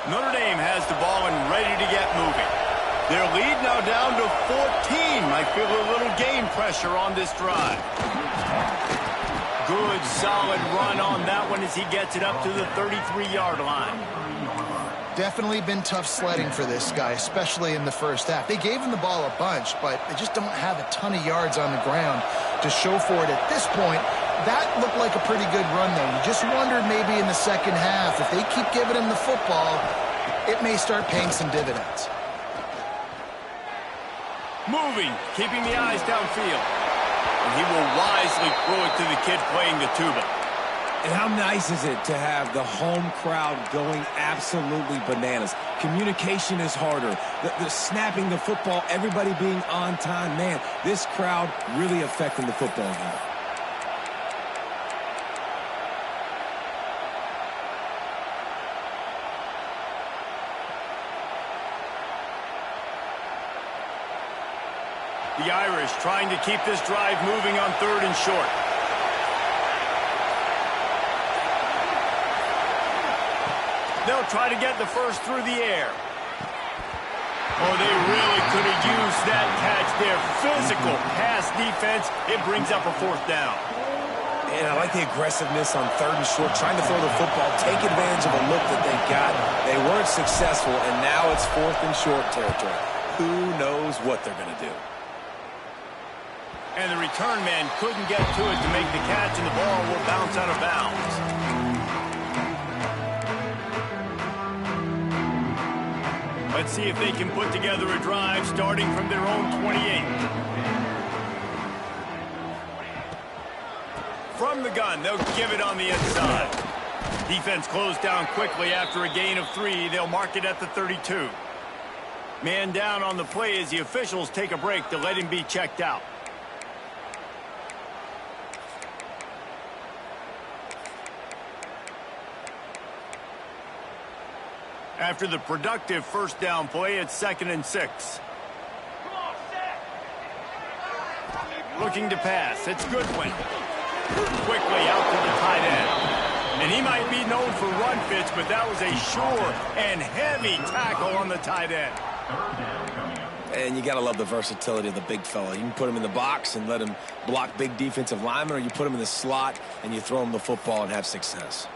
Notre Dame has the ball and ready to get moving. Their lead now down to 14. Might feel a little game pressure on this drive. Good, solid run on that one as he gets it up to the 33-yard line. Definitely been tough sledding for this guy, especially in the first half. They gave him the ball a bunch, but they just don't have a ton of yards on the ground to show for it at this point. That looked like a pretty good run, though. You just wondered maybe in the second half, if they keep giving him the football, it may start paying some dividends. Moving, keeping the eyes downfield. And he will wisely throw it to the kid playing the tuba. And how nice is it to have the home crowd going absolutely bananas? Communication is harder. The snapping the football, everybody being on time. Man, this crowd really affecting the football game. The Irish trying to keep this drive moving on 3rd and short. They'll try to get the first through the air. Oh, they really could have used that catch there. Physical pass defense. It brings up a 4th down. And I like the aggressiveness on 3rd and short, trying to throw the football, take advantage of a look that they got. They weren't successful, and now it's 4th and short territory. Who knows what they're going to do? And the return man couldn't get to it to make the catch, and the ball will bounce out of bounds. Let's see if they can put together a drive starting from their own 28. From the gun, they'll give it on the inside. Defense closed down quickly after a gain of 3. They'll mark it at the 32. Man down on the play as the officials take a break to let him be checked out. After the productive 1st down play, it's 2nd and 6. Looking to pass. It's Goodwin. Quickly out to the tight end. And he might be known for run fits, but that was a sure and heavy tackle on the tight end. And you got to love the versatility of the big fella. You can put him in the box and let him block big defensive linemen, or you put him in the slot and you throw him the football and have success.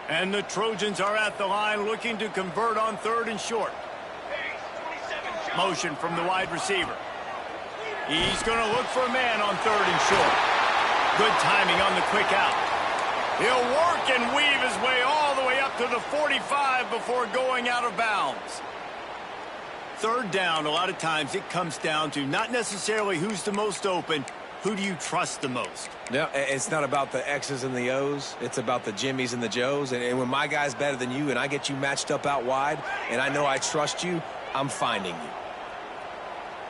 And the Trojans are at the line looking to convert on 3rd and short. Motion from the wide receiver. He's going to look for a man on 3rd and short. Good timing on the quick out. He'll work and weave his way all the way up to the 45 before going out of bounds. 3rd down, a lot of times it comes down to not necessarily who's the most open, who do you trust the most? No, it's not about the X's and the O's. It's about the Jimmies and the Joes. And when my guy's better than you and I get you matched up out wide and I know I trust you, I'm finding you.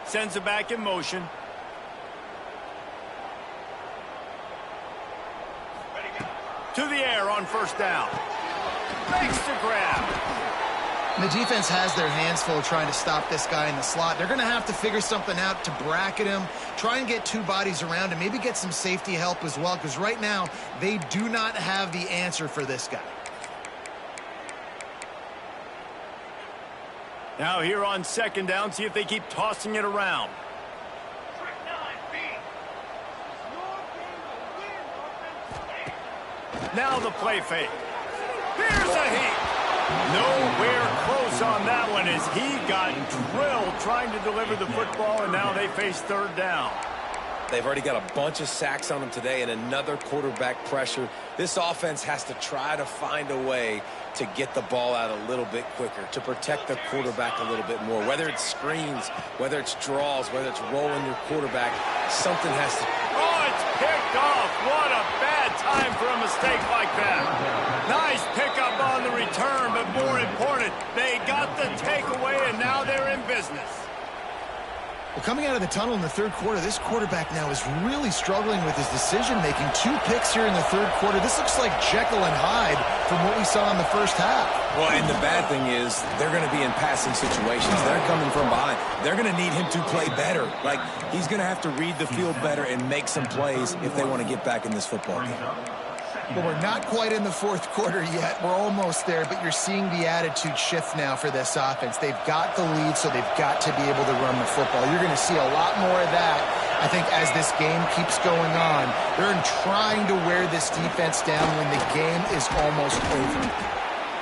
Sends it back in motion. To the air on 1st down. Makes the grab. The defense has their hands full trying to stop this guy in the slot. They're going to have to figure something out to bracket him, try and get 2 bodies around him, maybe get some safety help as well, because right now they do not have the answer for this guy. Now here on 2nd down, see if they keep tossing it around. Now the play fake. Here's a heat. Nowhere close juice on that one as he got drilled trying to deliver the football, and now they face third down. They've already got a bunch of sacks on them today and another quarterback pressure. This offense has to try to find a way to get the ball out a little bit quicker, to protect the quarterback a little bit more. Whether it's screens, whether it's draws, whether it's rolling your quarterback, something has to... Oh, it's picked off. What a bad time for a mistake like that. Nice pickup on the return, but more important, they got the takeaway, and now they're in business. Well, coming out of the tunnel in the third quarter, this quarterback now is really struggling with his decision-making. 2 picks here in the third quarter. This looks like Jekyll and Hyde from what we saw in the first half. Well, and the bad thing is they're going to be in passing situations. They're coming from behind. They're going to need him to play better. Like, he's going to have to read the field better and make some plays if they want to get back in this football game. Well, we're not quite in the fourth quarter yet. We're almost there, but you're seeing the attitude shift now for this offense. They've got the lead, so they've got to be able to run the football. You're going to see a lot more of that, I think, as this game keeps going on. They're trying to wear this defense down when the game is almost over.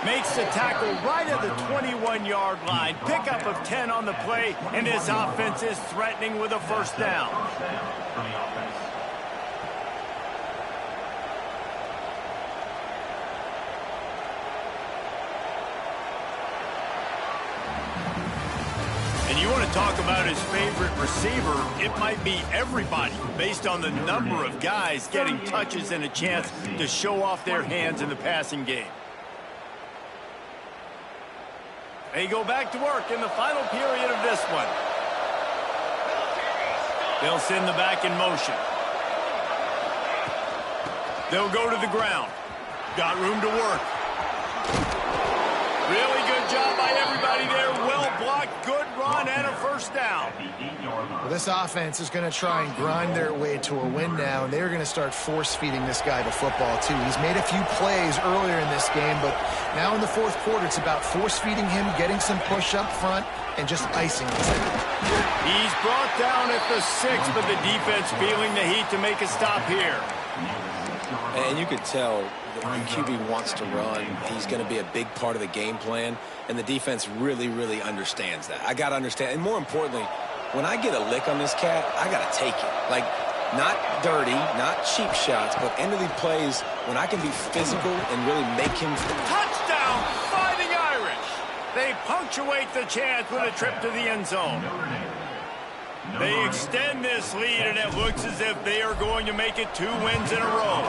Makes the tackle right at the 21-yard line. Pickup of 10 on the play, and his offense is threatening with a first down. And you want to talk about his favorite receiver, it might be everybody, based on the number of guys getting touches and a chance to show off their hands in the passing game. They go back to work in the final period of this one. They'll send the back in motion. They'll go to the ground. Got room to work. Really good job by everybody there. Well blocked, good run, and a first down. Well, this offense is going to try and grind their way to a win now, and they're going to start force-feeding this guy the football, too. He's made a few plays earlier in this game, but now in the fourth quarter, it's about force-feeding him, getting some push up front, and just icing him. He's brought down at the 6, but the defense feeling the heat to make a stop here. And you could tell the QB wants to run. He's going to be a big part of the game plan, and the defense really, really understands that. I got to understand, and more importantly, when I get a lick on this cat, I got to take it. Like, not dirty, not cheap shots, but end of the plays when I can be physical and really make him... Touchdown, Fighting Irish! They punctuate the chance with a trip to the end zone. They extend this lead, and it looks as if they are going to make it 2 wins in a row.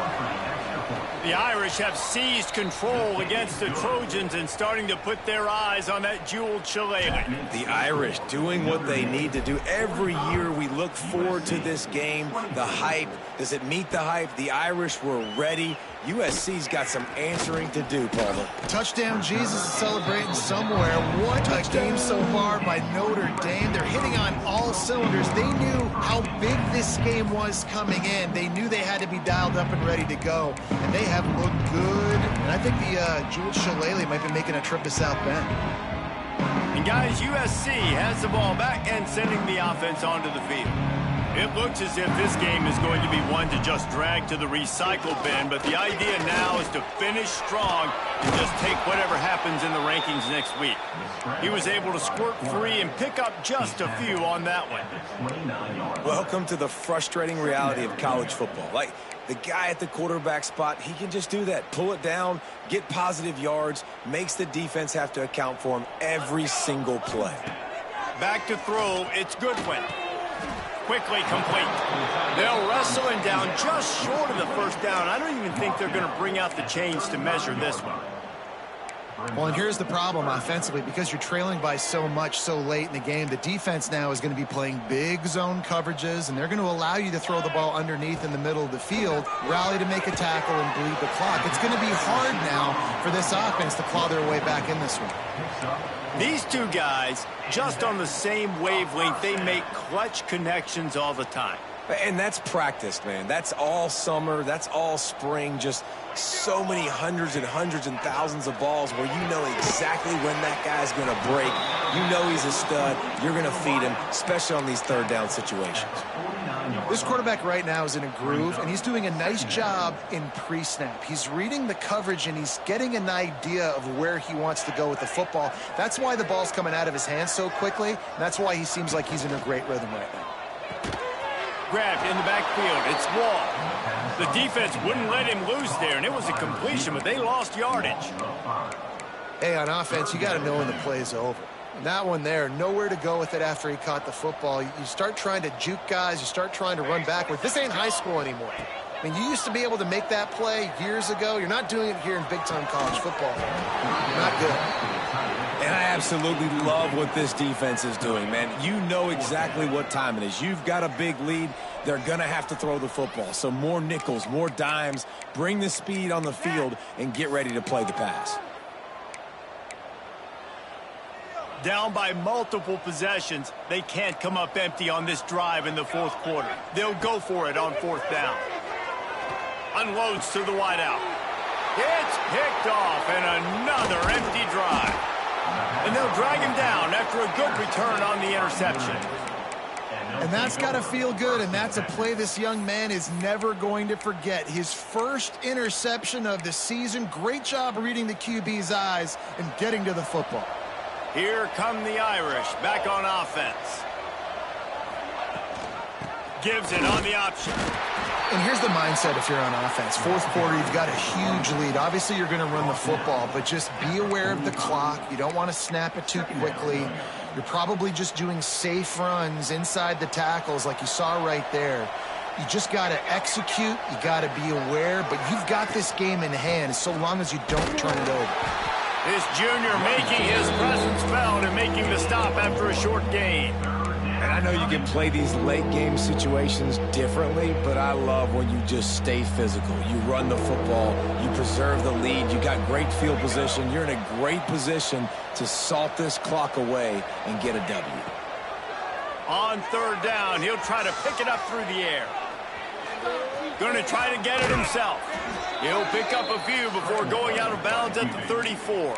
The Irish have seized control against the Trojans and starting to put their eyes on that Jewled Shillelagh. The Irish doing what they need to do. Every year we look forward to this game. The hype, does it meet the hype? The Irish were ready. USC's got some answering to do, Palmer. Touchdown Jesus is celebrating somewhere. What a game so far by Notre Dame. They're hitting on all cylinders. They knew how big this game was coming in. They knew they had to be dialed up and ready to go. And they have looked good. And I think the Jewled Shillelagh might be making a trip to South Bend. And guys, USC has the ball back and sending the offense onto the field. It looks as if this game is going to be one to just drag to the recycle bin, but the idea now is to finish strong and just take whatever happens in the rankings next week. He was able to squirt free and pick up just a few on that one. Welcome to the frustrating reality of college football. Like, the guy at the quarterback spot, he can just do that. Pull it down, get positive yards, makes the defense have to account for him every single play. Back to throw, it's Goodwin. Quickly complete. They'll wrestle him down just short of the first down. I don't even think they're going to bring out the chains to measure this one. Well, and here's the problem offensively. Because you're trailing by so much so late in the game, the defense now is going to be playing big zone coverages, and they're going to allow you to throw the ball underneath in the middle of the field, rally to make a tackle, and bleed the clock. It's going to be hard now for this offense to claw their way back in this one. These two guys, just on the same wavelength, they make clutch connections all the time. And that's practiced, man. That's all summer. That's all spring. Just so many hundreds and thousands of balls where you know exactly when that guy's going to break. You know he's a stud. You're going to feed him, especially on these third down situations. This quarterback right now is in a groove, and he's doing a nice job in pre-snap. He's reading the coverage, and he's getting an idea of where he wants to go with the football. That's why the ball's coming out of his hands so quickly, and that's why he seems like he's in a great rhythm right now. Grabbed in the backfield. It's Wall. The defense wouldn't let him loose there, and it was a completion, but they lost yardage. Hey, on offense, you got to know when the play's over. And that one there, nowhere to go with it after he caught the football. You start trying to juke guys. You start trying to run backward. This ain't high school anymore. I mean, you used to be able to make that play years ago. You're not doing it here in big-time college football. Not good. And I absolutely love what this defense is doing, man. You know exactly what time it is. You've got a big lead. They're going to have to throw the football. So more nickels, more dimes. Bring the speed on the field and get ready to play the pass. Down by multiple possessions, they can't come up empty on this drive in the fourth quarter. They'll go for it on fourth down. Unloads to the wideout. It's picked off, and another empty drive. And they'll drag him down after a good return on the interception. And that's got to feel good, and that's a play this young man is never going to forget. His first interception of the season. Great job reading the QB's eyes and getting to the football. Here come the Irish, back on offense. Gives it on the option. And here's the mindset if you're on offense. Fourth quarter, you've got a huge lead. Obviously, you're going to run the football, but just be aware of the clock. You don't want to snap it too quickly. You're probably just doing safe runs inside the tackles like you saw right there. You just got to execute. You got to be aware, but you've got this game in hand so long as you don't turn it over. This junior making his presence felt and making the stop after a short gain. And I know you can play these late game situations differently, but I love when you just stay physical. You run the football, you preserve the lead, you got great field position. You're in a great position to salt this clock away and get a W. On third down, he'll try to pick it up through the air. Going to try to get it himself. He'll pick up a few before going out of bounds at the 34.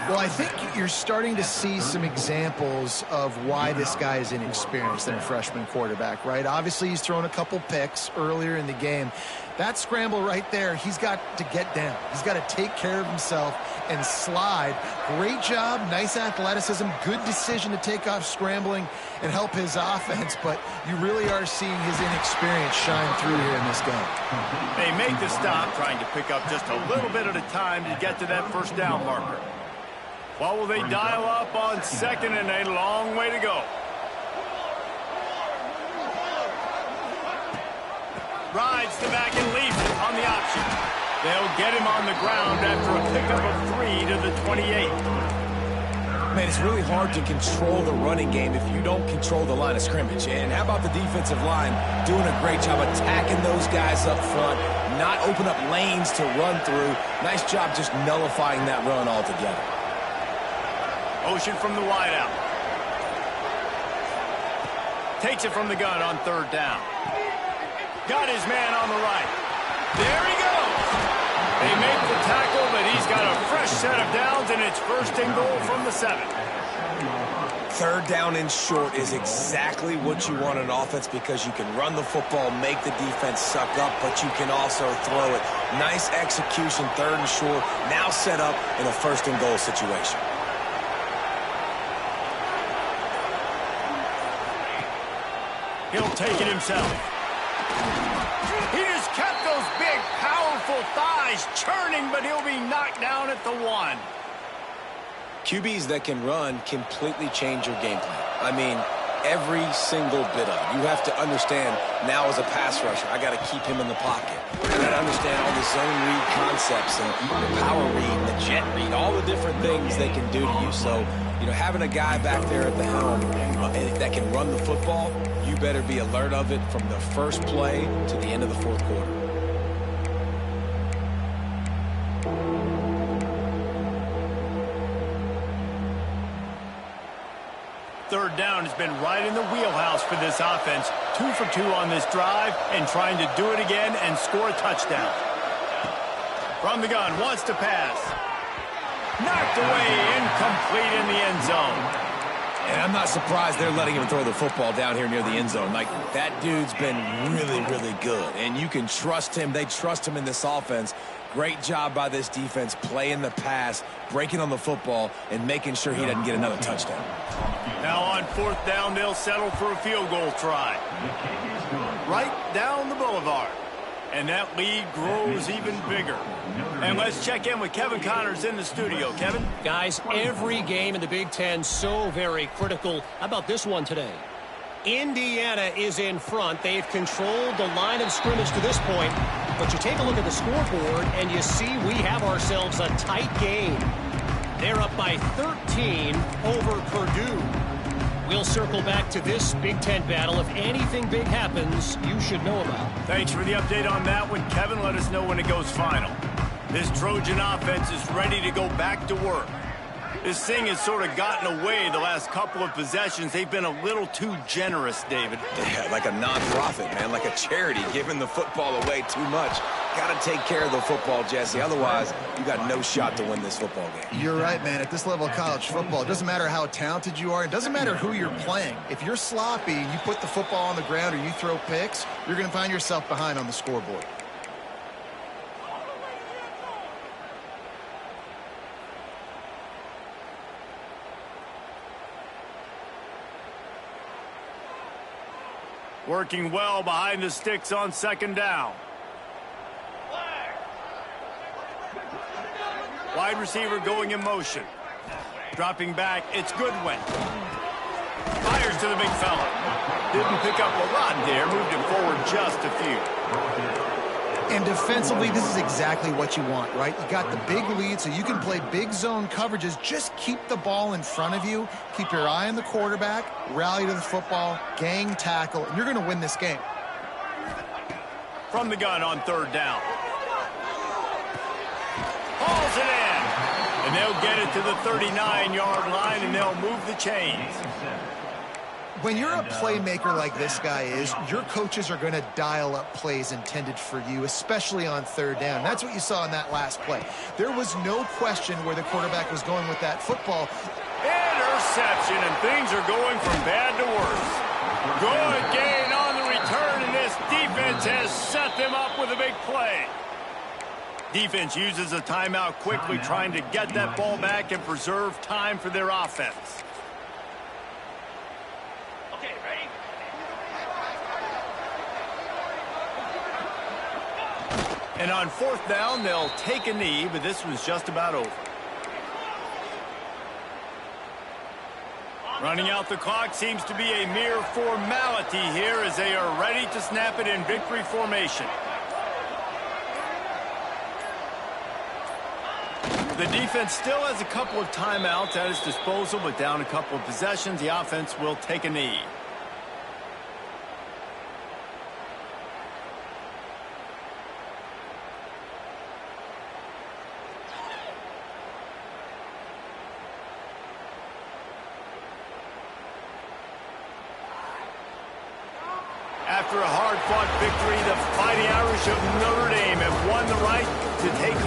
Well, I think you're starting to see some examples of why this guy is inexperienced than a freshman quarterback, right? Obviously, he's thrown a couple picks earlier in the game. That scramble right there, he's got to get down. He's got to take care of himself and slide. Great job, nice athleticism, good decision to take off scrambling and help his offense, but you really are seeing his inexperience shine through here in this game. They make the stop, trying to pick up just a little bit at a time to get to that first down marker. What will they dial up on second and a long way to go? Rides the back and leaves it on the option. They'll get him on the ground after a pickup of 3 to the 28. Man, it's really hard to control the running game if you don't control the line of scrimmage. And how about the defensive line doing a great job attacking those guys up front, not open up lanes to run through. Nice job just nullifying that run altogether. Motion from the wideout. Takes it from the gun on third down. Got his man on the right. There he goes. They make the tackle, but he's got a fresh set of downs, and it's first and goal from the 7. Third down and short is exactly what you want in offense because you can run the football, make the defense suck up, but you can also throw it. Nice execution, third and short, now set up in a first and goal situation. He'll take it himself. He just kept those big, powerful thighs churning, but he'll be knocked down at the 1. QBs that can run completely change your game plan. I mean, every single bit of it. You have to understand now as a pass rusher, I got to keep him in the pocket. I got to understand all the zone read concepts and the power read and the jet read, all the different things they can do to you. So, you know, having a guy back there at the helm that can run the football, you better be alert of it from the first play to the end of the fourth quarter. third down has been right in the wheelhouse for this offense. 2 for 2 on this drive and trying to do it again and score a touchdown. From the gun, wants to pass. Knocked away, incomplete in the end zone. And I'm not surprised they're letting him throw the football down here near the end zone. Like, that dude's been really, really good. And you can trust him. They trust him in this offense. Great job by this defense playing the pass, breaking on the football, and making sure he doesn't get another touchdown. Now on fourth down, they'll settle for a field goal try. Right down the boulevard. And that lead grows even bigger. And let's check in with Kevin Connors in the studio. Kevin? Guys, every game in the Big Ten so very critical. How about this one today? Indiana is in front. They've controlled the line of scrimmage to this point. But you take a look at the scoreboard, and you see we have ourselves a tight game. They're up by 13 over Purdue. We'll circle back to this Big Ten battle. If anything big happens, you should know about. Thanks for the update on that one, Kevin. Let us know when it goes final. This Trojan offense is ready to go back to work. This thing has sort of gotten away the last couple of possessions. They've been a little too generous, David. Yeah, like a nonprofit, man, like a charity, giving the football away too much. Got to take care of the football, Jesse. Otherwise, you got no shot to win this football game. You're right, man. At this level of college football, it doesn't matter how talented you are. It doesn't matter who you're playing. If you're sloppy and you put the football on the ground or you throw picks, you're going to find yourself behind on the scoreboard. Working well behind the sticks on second down. Wide receiver going in motion. Dropping back, it's Goodwin. Fires to the big fella. Didn't pick up a lot there, moved him forward just a few. And defensively, this is exactly what you want, right? You got the big lead, so you can play big zone coverages. Just keep the ball in front of you. Keep your eye on the quarterback. Rally to the football. Gang tackle. And you're going to win this game. From the gun on third down. Hauls it in. And they'll get it to the 39-yard line, and they'll move the chains. When you're a playmaker like this guy is, your coaches are going to dial up plays intended for you, especially on third down. That's what you saw in that last play. There was no question where the quarterback was going with that football. Interception, and things are going from bad to worse. Good gain on the return, and this defense has set them up with a big play. Defense uses a timeout quickly, trying to get that ball back and preserve time for their offense. And on fourth down, they'll take a knee, but this one's just about over. Running out the clock seems to be a mere formality here as they are ready to snap it in victory formation. The defense still has a couple of timeouts at its disposal, but down a couple of possessions, the offense will take a knee. After a hard-fought victory, the Fighting Irish of Notre Dame have won the right to take home